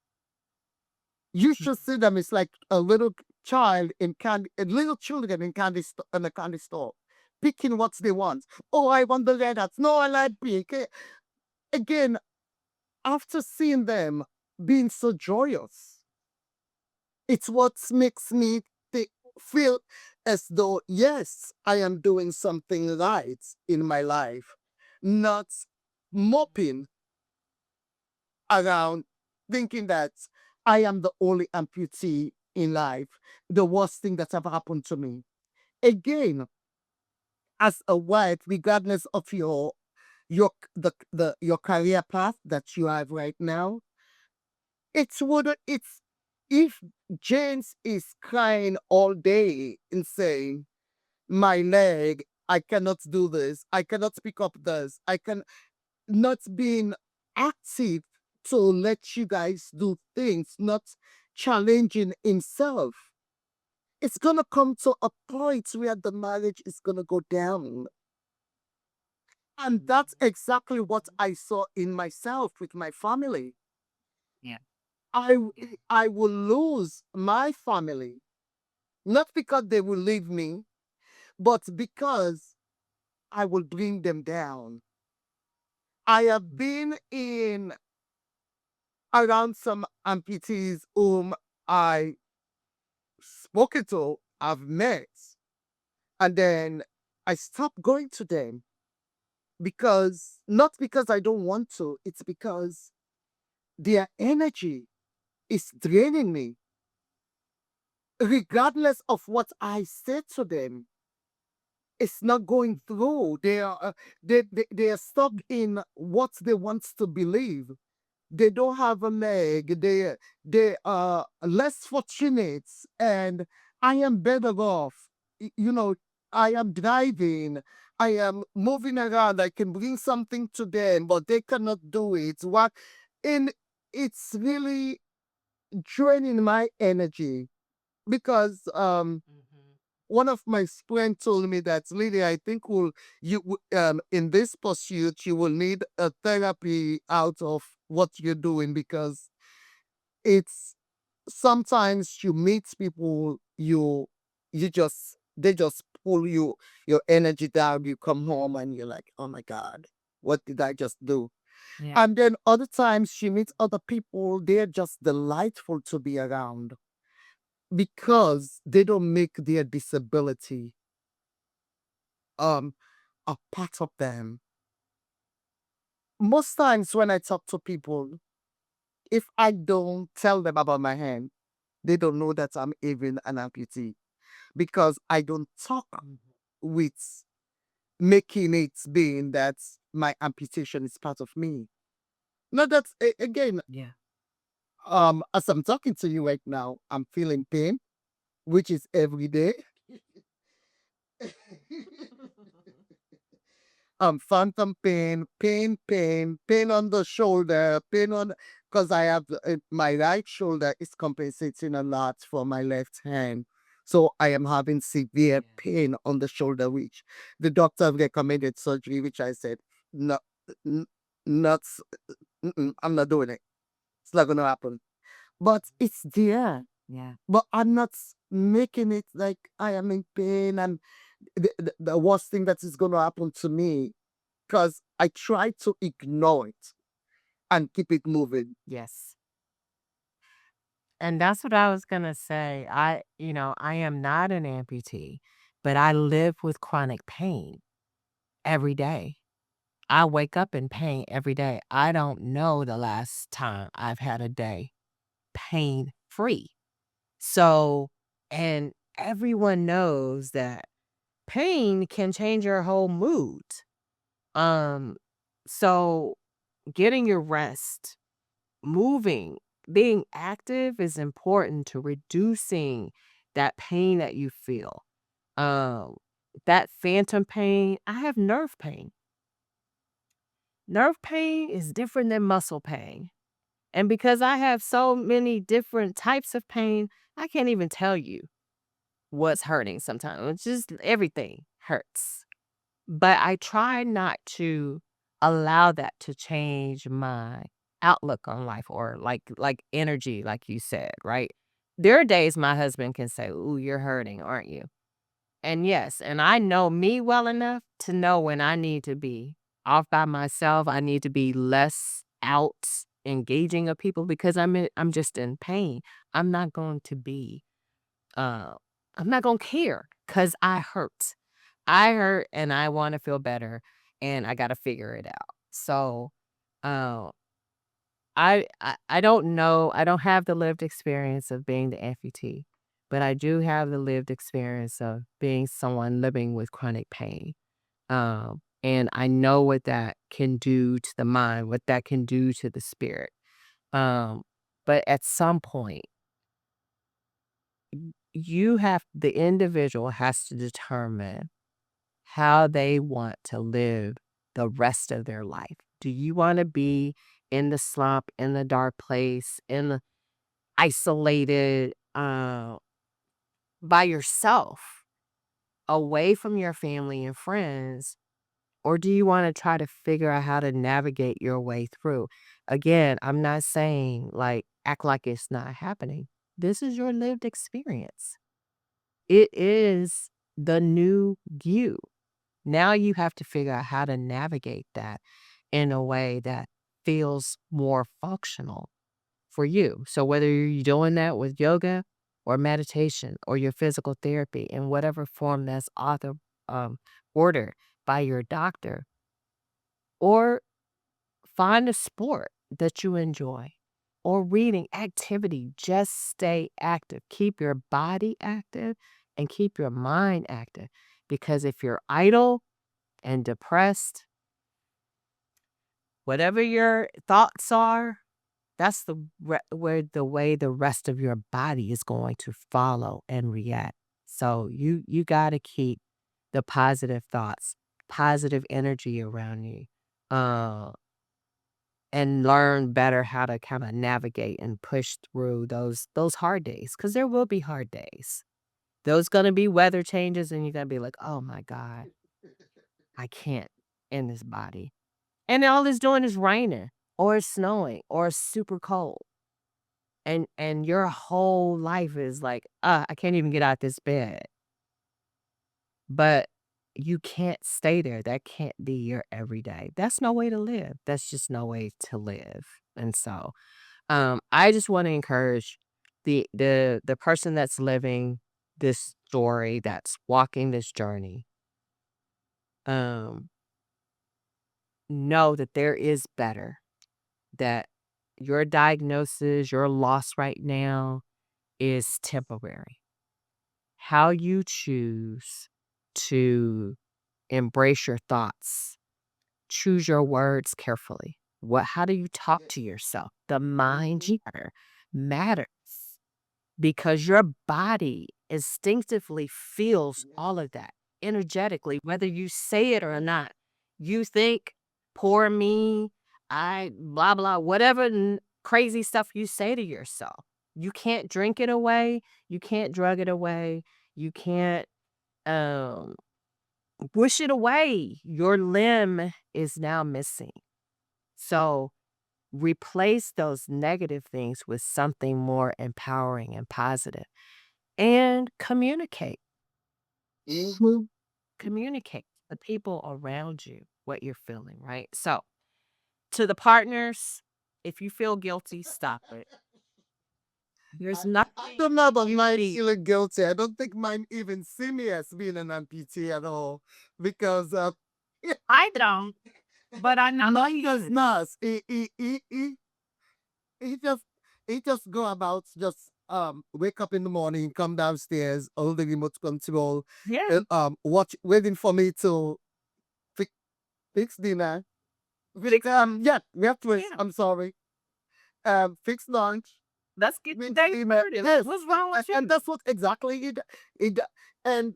You should Mhm. see them. It's like a little child in candy, little children in in a candy store, picking what they want. Oh, I want the red hats. No, I like pink. Again, after seeing them being so joyous, it's what makes me feel as though, yes, I am doing something right in my life, not moping around thinking that I am the only amputee in life, the worst thing that ever happened to me. Again, as a wife, regardless of your career path that you have right now, it's if James is crying all day and saying, my leg, I cannot do this, I cannot pick up this, I can not being active to let you guys do things, not challenging himself. It's gonna come to a point where the marriage is gonna go down. And that's Mhm. exactly what I saw in myself with my family. Yeah. I will lose my family, not because they will leave me, but because I will bring them down. I have been in around some amputees whom I spoken to, I've met, and then I stopped going to them because not because I don't want to, it's because their energy is draining me, regardless of what I say to them. It's not going through. They are stuck in what they want to believe. They don't have a leg. They are less fortunate, and I am better off. You know, I am driving. I am moving around. I can bring something to them, but they cannot do it. What? And it's really draining my energy because Mhm. one of my friends told me that, Lydia, I think in this pursuit you will need a therapy out of what you're doing because it's sometimes you meet people you just they just pull your energy down. You come home and you're like, oh my god, what did I just do? Yeah. And then other times you meet other people, they're just delightful to be around because they don't make their disability um a part of them. Most times when I talk to people, if I don't tell them about my hand, they don't know that I'm even an amputee because I don't talk Mhm. with making it being that my amputation is part of me. Now that's again, Yeah. as I'm talking to you right now, I'm feeling pain, which is every day. Phantom pain, pain on the shoulder, pain on because I have my right shoulder is compensating a lot for my left hand. So I am having severe Yeah. pain on the shoulder, which the doctor recommended surgery, which I said, no, n- not, I'm not doing it. It's not going to happen. But it's there. Yeah. But I'm not making it like I am in pain and the worst thing that is going to happen to me. because I try to ignore it and keep it moving. Yes. And that's what I was gonna say. I am not an amputee, but I live with chronic pain every day. I wake up in pain every day. I don't know the last time I've had a day pain free. So, and everyone knows that pain can change your whole mood. Um, so getting your rest, moving, being active is important to reducing that pain that you feel. Um, that phantom pain, I have nerve pain. Nerve pain is different than muscle pain. And because I have so many different types of pain, I can't even tell you what's hurting sometimes. It's just everything hurts. But I try not to allow that to change my outlook on life or like energy, like you said, right? There are days my husband can say, "Ooh, you're hurting, aren't you?" And yes, and I know me well enough to know when I need to be off by myself. I need to be less out engaging of people because I'm just in pain. I'm not going to be uh I'm not going to care cuz I hurt. I hurt and I want to feel better and I got to figure it out. So, uh I don't know, I don't have the lived experience of being the amputee, but I do have the lived experience of being someone living with chronic pain. And I know what that can do to the mind, what that can do to the spirit. Um, but at some point, the individual has to determine how they want to live the rest of their life. Do you want to be in the slump, in the dark place, in the isolated, by yourself, away from your family and friends? Or do you wanna try to figure out how to navigate your way through? Again, I'm not saying, like, act like it's not happening. This is your lived experience. It is the new you. Now you have to figure out how to navigate that in a way that feels more functional for you. So whether you're doing that with yoga or meditation or your physical therapy in whatever form that's um, ordered by your doctor, or find a sport that you enjoy or reading activity, just stay active. Keep your body active and keep your mind active. Because if you're idle and depressed, whatever your thoughts are, that's where the way the rest of your body is going to follow and react. So you got to keep the positive thoughts, positive energy around you, uh, and learn better how to kind of navigate and push through those hard days. Because there will be hard days. Those gonna be weather changes, and you're gonna be like, "Oh my god, I can't in this body," and all it's doing is raining, or it's snowing, or it's super cold. And your whole life is like, I can't even get out this bed." But you can't stay there. That can't be your everyday. That's no way to live. That's just no way to live. And so, I just wanna encourage the person that's living this story, that's walking this journey, um, know that there is better, that your diagnosis, your loss right now is temporary. How you choose to embrace your thoughts, choose your words carefully. How do you talk to yourself? The mind matters because your body instinctively feels all of that energetically, whether you say it or not. You think, poor me, I blah, blah, whatever crazy stuff you say to yourself. You can't drink it away. You can't drug it away. You can't um, wish it away. Your limb is now missing. So replace those negative things with something more empowering and positive. And communicate. Mhm. Communicate with the people around you. what you're feeling, right? So, to the partners, if you feel guilty, stop it. There's I nothing don't know about mine be feeling guilty. I don't think mine even see me as being an amputee at all because I don't, but I know mine he does does. not. He just he just go about just wake up in the morning, come downstairs, hold the remote control, Yeah, watch waiting for me to fi- fix dinner. fix Yeah, we have to wait. yeah. I'm sorry. Fix lunch. Let's get the Fix day dinner. started. Yes, What's wrong with and you? that's what exactly it. And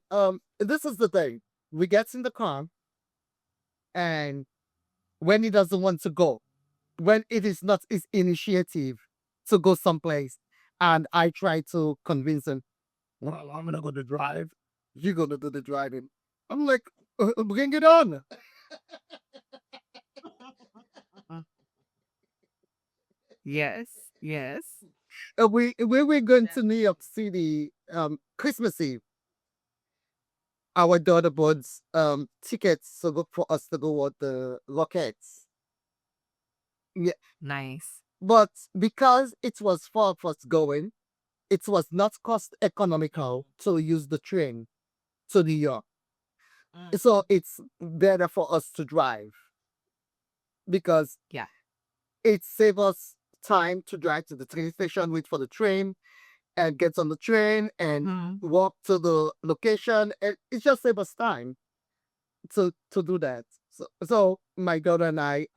this is the thing. We get in the car, and when he doesn't want to go, when it is not his initiative to go someplace, and I try to convince him, well, I'm not going to drive. You're going to do the driving. I'm like, bring it on. Yes, yes. We were going to New York City Christmas Eve. Our daughter bought tickets to go for us to go at the Rockets. Yeah, Nice. but because it was far for us going, it was not cost economical to use the train to New York. Mm. So it's better for us to drive because Yeah. it saves us time to drive to the train station, wait for the train, and get on the train and Mhm. walk to the location. And it just saves us time to do that. So my daughter and I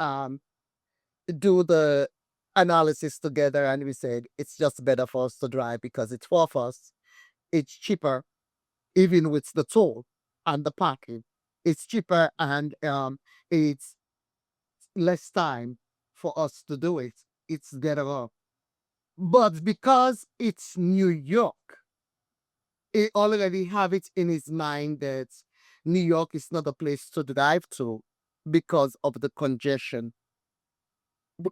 do the analysis together, and we said it's just better for us to drive because it's for us. It's cheaper, even with the toll and the parking. It's cheaper and it's less time for us to do it. It's better off. But because it's New York, he already have it in his mind that New York is not a place to drive to because of the congestion.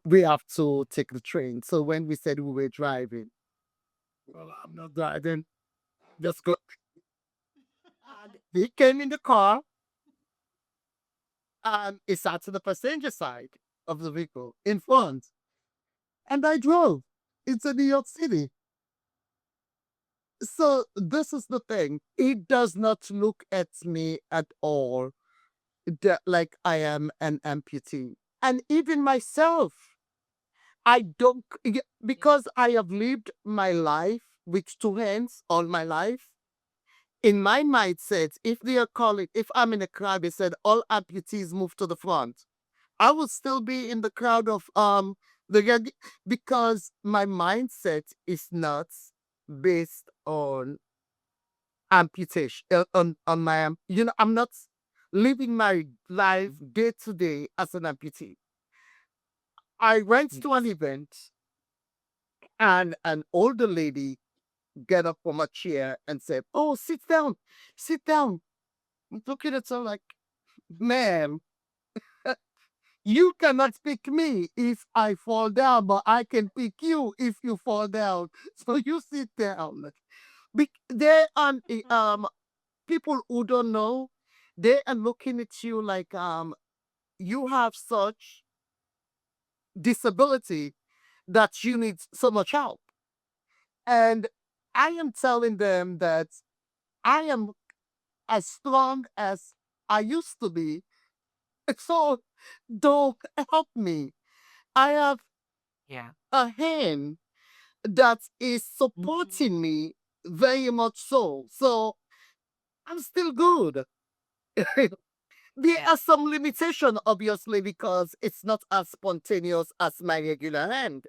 We have to take the train. So when we said we were driving, well, I'm not driving. Just go. And he came in the car and he sat to the passenger side of the vehicle in front. And I drove into New York City. So this is the thing. He does not look at me at all like I am an amputee. And even myself, I don't, because I have lived my life with two hands all my life. In my mindset, if they are calling, if I'm in a crowd, they said all amputees move to the front. I will still be in the crowd of because my mindset is not based on amputation on my I'm not living my life day to day as an amputee. I went to an Yes. event and an older lady get up from a chair and said, "Oh, sit down, sit down." I'm looking at her like, "Ma'am, you cannot pick me if I fall down, but I can pick you if you fall down. So you sit down." There are people who don't know. They are looking at you like you have such disability that you need so much help. And I am telling them that I am as strong as I used to be. So don't help me. I have Yeah. a hand that is Mhm. supporting me very much so. So I'm still good. There Yeah. are some limitation, obviously, because it's not as spontaneous as my regular hand.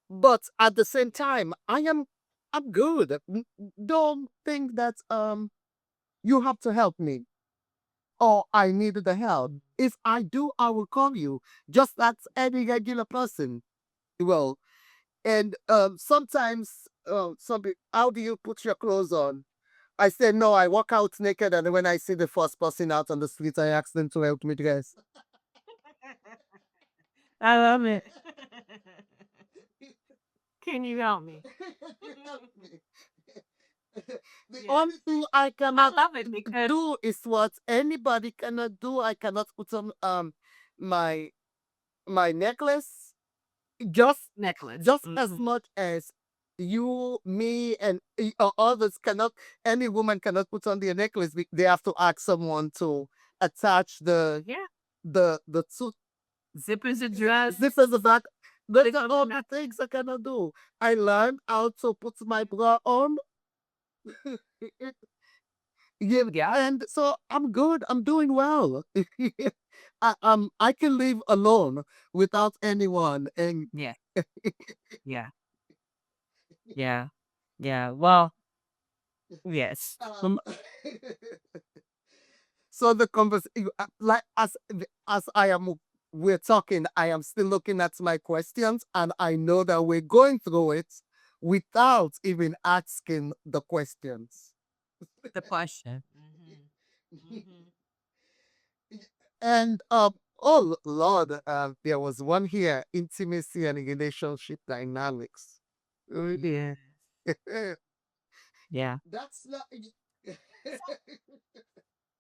But at the same time, I'm good. Don't think that you have to help me or I need the help. If I do, I will call you. Just as any regular person will. And sometimes how do you put your clothes on? I said no, I walk out naked, and when I see the first person out on the street, I ask them to help me dress. I love it. Can you help me? Help me. The Yeah. only thing I I cannot love it because do is what anybody cannot do. I cannot put on my my necklace necklace. just as much as you, me, and others cannot. Any woman cannot put on their necklace. They have to ask someone to attach Yeah. the two Zippers and dress. zippers of that. Those are all the things I cannot do. I learned how to put my bra on. Yeah, Yeah. and so I'm good. I'm doing well. I can live alone without anyone, and Yeah. Yeah. Yeah. Yeah. Well, yes. um, so the conversation, like as we're talking, I am still looking at my questions, and I know that we're going through it without even asking the questions. The question. Mhm. And oh Lord, there was one here: intimacy and relationship dynamics. Yeah. Yeah. That's not. So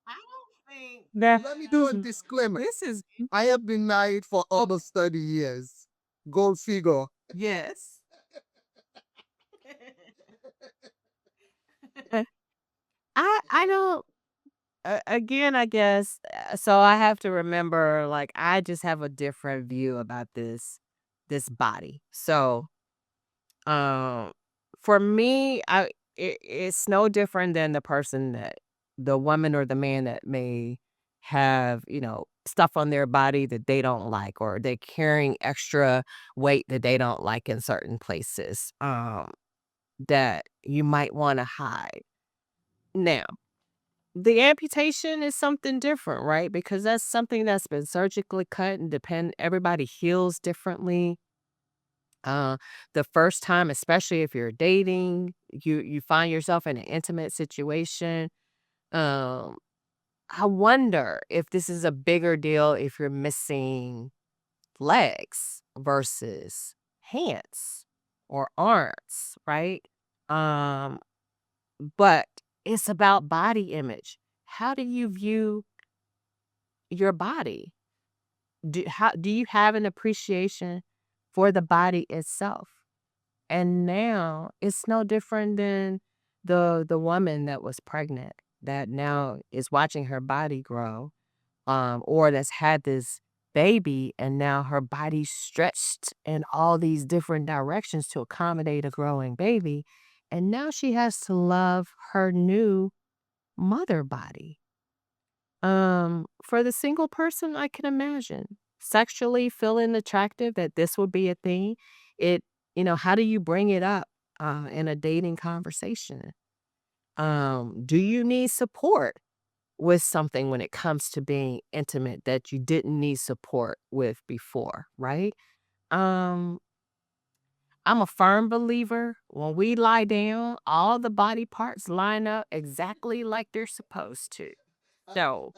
I don't think that Let me do a disclaimer. this is I have been married for almost 30 years. Gold figure. yes. I don't again I guess so I have to remember like I just have a different view about this body. So Um, for me, it's no different than the person that the woman or the man that may have, stuff on their body that they don't like, or they're carrying extra weight that they don't like in certain places, that you might want to hide. Now, the amputation is something different, right? Because that's something that's been surgically cut and everybody heals differently. Uh, the first time, especially if you're dating, you find yourself in an intimate situation. Um, I wonder if this is a bigger deal if you're missing legs versus hands or arms, right? Um, but it's about body image. How do you view your body? Do you have an appreciation for the body itself? And now it's no different than the woman that was pregnant that now is watching her body grow, or that's had this baby and now her body's stretched in all these different directions to accommodate a growing baby. And now she has to love her new mother body. For the single person, I can imagine sexually feeling attractive that this would be a thing. It, how do you bring it up in a dating conversation? Do you need support with something when it comes to being intimate that you didn't need support with before, right? Um, I'm a firm believer when we lie down, all the body parts line up exactly like they're supposed to. So,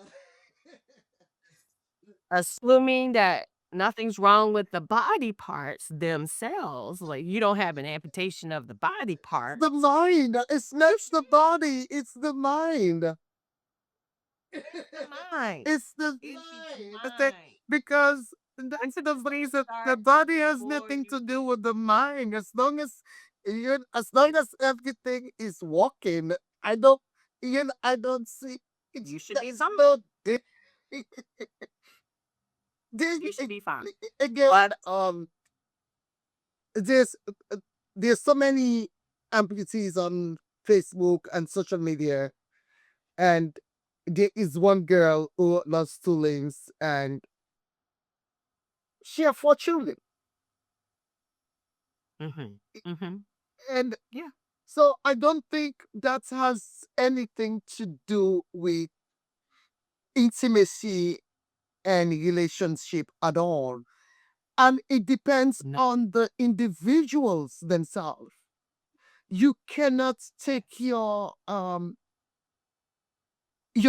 assuming that nothing's wrong with the body parts themselves, like, you don't have an amputation of the body part. The mind. It's not the body. It's the mind. The mind. It's the It's the mind. mind. Because Once that's the you reason the start body has before nothing you to do with the mind. As long as everything is working, I don't I don't see it's you should be that's fine. no di- Then You should be fine. again, But there's there's so many amputees on Facebook and social media, and there is one girl who lost two limbs, and she had four children. mhm. Mhm. And Yeah. so I don't think that has anything to do with intimacy and relationship at all. And it depends No. on the individuals themselves. You cannot take your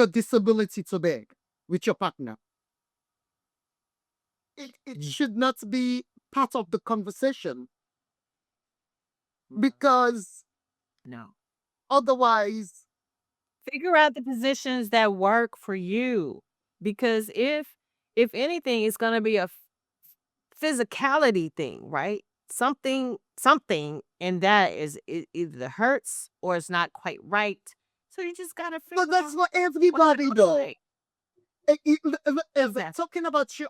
disability to bed with your partner. It Mm, should not be part of the conversation no. because No. Otherwise, Figure out the positions that work for you, because if anything, it's gonna be a physicality thing, right? Something, and that is either hurts or it's not quite right. So you just gotta but figure that's out for what that everybody looks though. like. If Exactly. talking about your,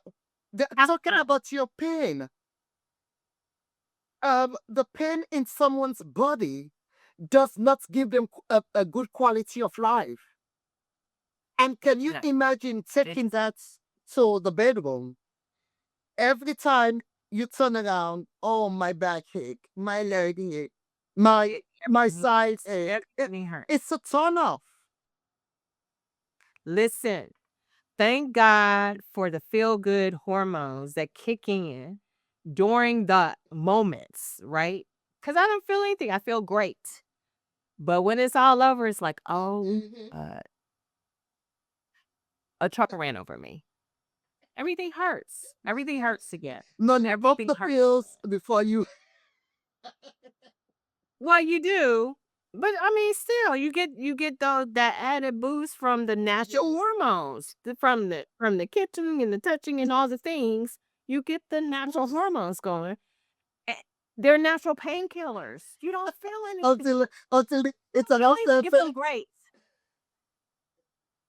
Have talking fun. about your pain, the pain in someone's body does not give them a good quality of life. And can you No, imagine it, taking that to the bedroom? Every time you turn around, oh, my back ache, my leg ache, my my everything side hurts. ache. Everything hurts. It's a turn off. Listen, thank God for the feel good hormones that kick in during the moments, right? Because I don't feel anything. I feel great. But when it's all over, it's like, oh, Mhm. uh, a truck ran over me. Everything hurts. Everything hurts again. None of Everything the hurts. pills before you. Well, you do, but I mean, still, you get that added boost from the natural Yes. hormones, from the kitchen and the touching and all the things. You get the natural hormones going. Eh, They're natural painkillers. You don't feel anything. Until it's an Really, after you feel effect. great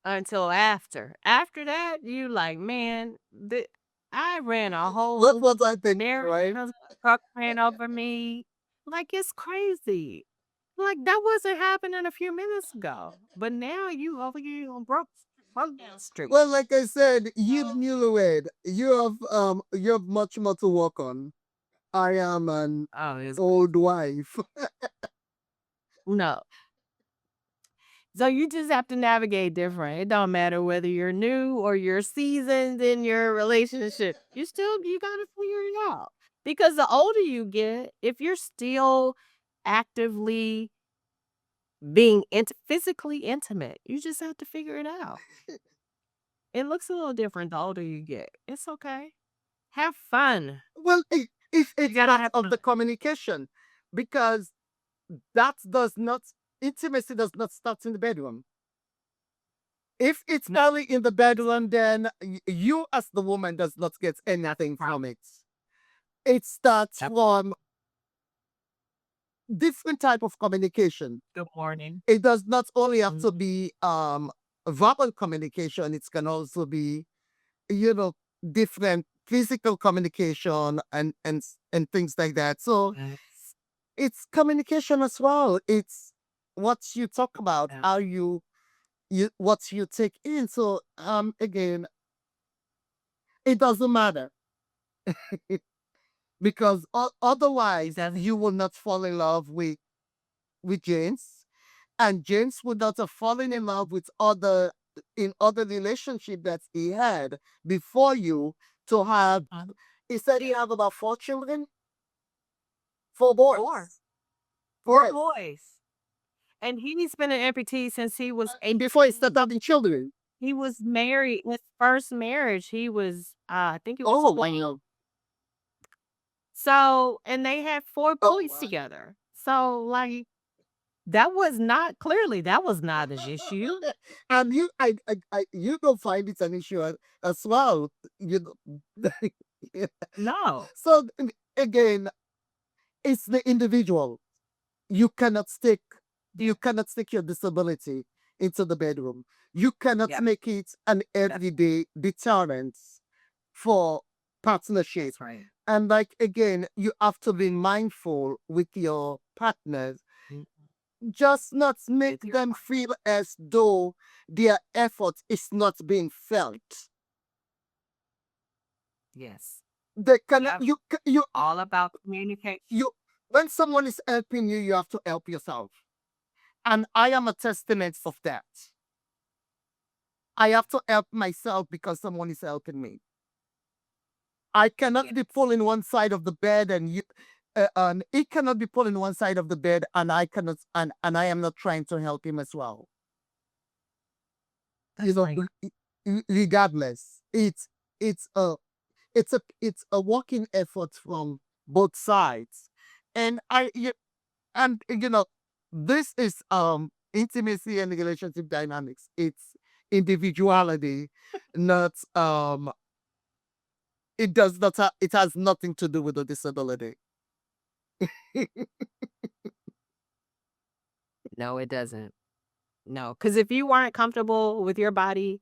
until after. After that, you like, man, I ran a What whole was I thinking, right? marathon. Truck ran over me. Like it's crazy. Like that wasn't happening a few minutes ago, but now you over here on broke down street. Well, like I said, you newlywed, you have much more to work on. I am an Oh, it's old wife. no. So you just have to navigate different. It don't matter whether you're new or you're seasoned in your relationship. You gotta figure it out. Because the older you get, if you're still actively being physically intimate, you just have to figure it out. It looks a little different the older you get. It's okay. Have fun. Well, if You it's gotta part have of fun. the communication, because that does not intimacy does not start in the bedroom. If it's No, early in the bedroom, then you as the woman does not get anything from it. It starts yep. from different type of communication. Good morning. It does not only have Mm, to be verbal communication, it can also be, you know, different physical communication and things like that. So yes. it's communication as well. It's what you talk about, Yeah. how you what you take in. So again, it doesn't matter because It otherwise doesn't. you will not fall in love with James, and James would not have fallen in love with other relationship that he had before you to have. He said he have about 4 children, 4 boys. Four. Four Yes. boys. And he's been an amputee since he was And before he started 18. having children. He was married. His first marriage, he was, I think it was Oh 12. wow. So, and they had four Oh boys wow. together. So, like, that was not clearly that was not an issue. And you don't find it's an issue as well. You know. No. So again, it's the individual. You cannot stick Yeah. you cannot stick your disability into the bedroom. You cannot Yep. make it an That's, everyday deterrent for partnership. that's right. And like again, you have to be mindful with your partners. Mm, Just not make with your them feel as though their effort is not being felt. yes. They cannot Yep. All about communication. you when someone is helping you, you have to help yourself. And I am a testament of that. I have to help myself because someone is helping me. I cannot be Yes. pulling one side of the bed and it cannot be pulling one side of the bed and I cannot and I am not trying to help him as well. You That's know, right. regardless, it's a it's a working effort from both sides, and and you know This is intimacy and relationship dynamics. It's individuality, not it does not it has nothing to do with the disability. No, it doesn't. No, because if you weren't comfortable with your body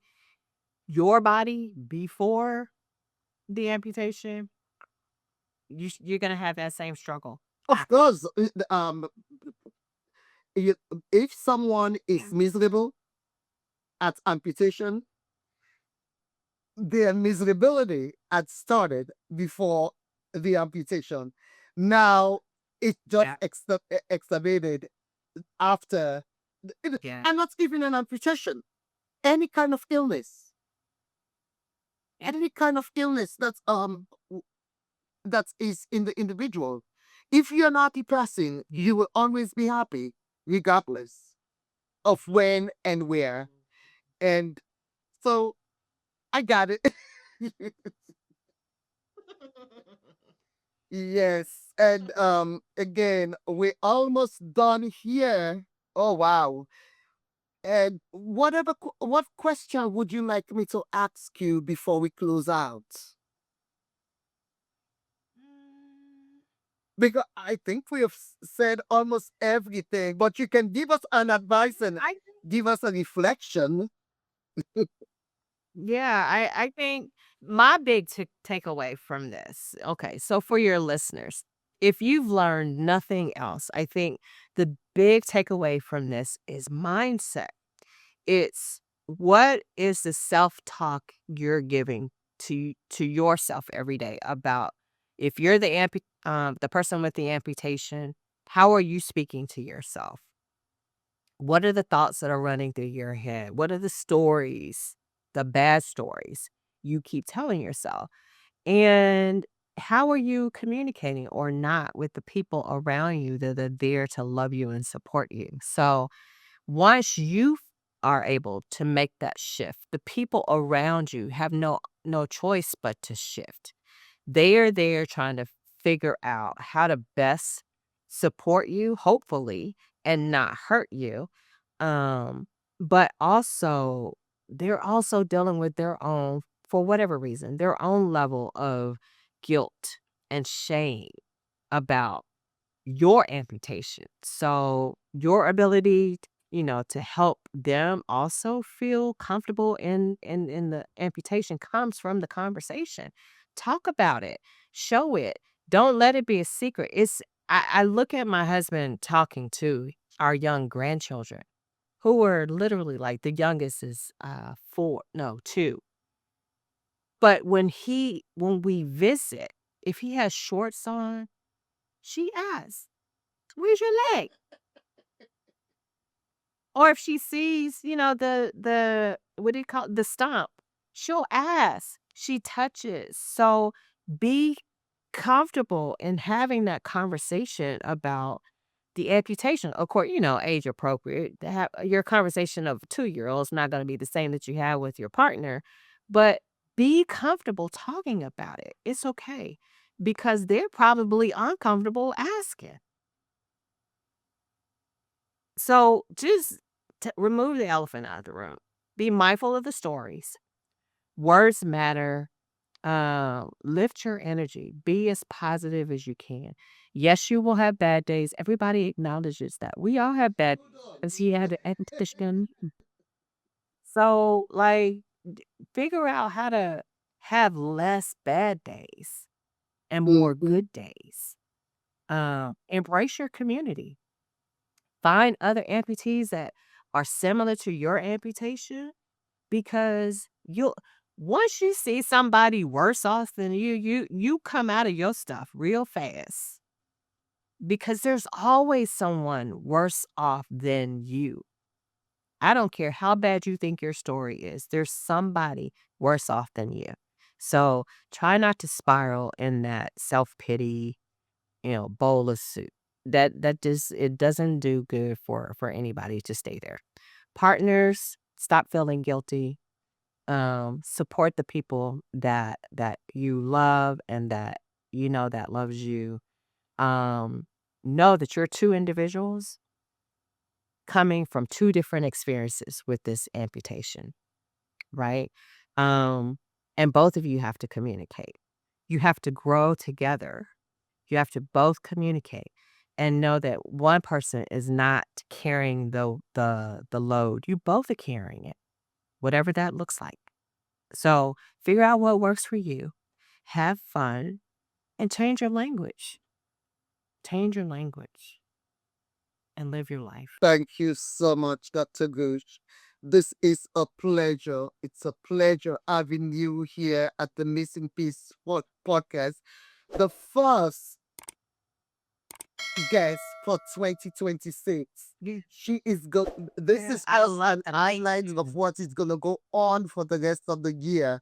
before the amputation, you're gonna have that same struggle Of after. course, you- if someone is miserable at amputation, their miserability had started before the amputation. Now it just Yeah, exacerbated after, yeah, and not even an amputation. Any kind of illness, any kind of illness that is in the individual. If you're not depressing, you will always be happy, regardless of when and where. And so I got it. Yes. And again, we're almost done here. Oh wow. And what question would you like me to ask you before we close out? Mm, Because I think we have said almost everything, but you can give us an advice and I give us a reflection. Yeah, I think my big takeaway from this. Okay, so for your listeners, if you've learned nothing else, I think the big takeaway from this is mindset. It's what is the self-talk you're giving to yourself every day about if you're the person with the amputation, how are you speaking to yourself? What are the thoughts that are running through your head? What are the stories, the bad stories you keep telling yourself? And how are you communicating or not with the people around you that are there to love you and support you? So, once you are able to make that shift, the people around you have no choice but to shift. They are there trying to figure out how to best support you, hopefully, and not hurt you. Um, but also they're also dealing with their own, for whatever reason, their own level of guilt and shame about your amputation. So your ability, to help them also feel comfortable in the amputation comes from the conversation. Talk about it. Show it. Don't let it be a secret. I look at my husband talking to our young grandchildren who were literally like the youngest is 4, no, 2. But when we visit, if he has shorts on, she asks, "Where's your leg?" Or if she sees, the what do you call it? The stump, she'll ask. She touches. So be comfortable in having that conversation about the amputation. Of course, age appropriate. To have your conversation of a 2-year-old is not going to be the same that you have with your partner, but be comfortable talking about it. It's okay because they're probably uncomfortable asking. So just remove the elephant out of the room. Be mindful of the stories. Words matter. Lift your energy. Be as positive as you can. Yes, you will have bad days. Everybody acknowledges that. We all have bad days. You had an addiction. So, like, figure out how to have less bad days and more Mhm. good days. Embrace your community. Find other amputees that are similar to your amputation because you'll once you see somebody worse off than you come out of your stuff real fast because there's always someone worse off than you. I don't care how bad you think your story is. There's somebody worse off than you. So try not to spiral in that self-pity, bowl of soup. That just it doesn't do good for anybody to stay there. Partners, stop feeling guilty. Support the people that you love and that that loves you. Um, know that you're two individuals coming from 2 different experiences with this amputation, right? Um, and both of you have to communicate. You have to grow together. You have to both communicate and know that one person is not carrying the load. You both are carrying it, whatever that looks like. So, figure out what works for you. Have fun and change your language. Change your language and live your life. Thank you so much, Dr. Gooch. This is a pleasure. It's a pleasure having you here at the Missing Piece podcast. The first guest for 2026. She is good. This is I just love an highlight of what is going to go on for the rest of the year.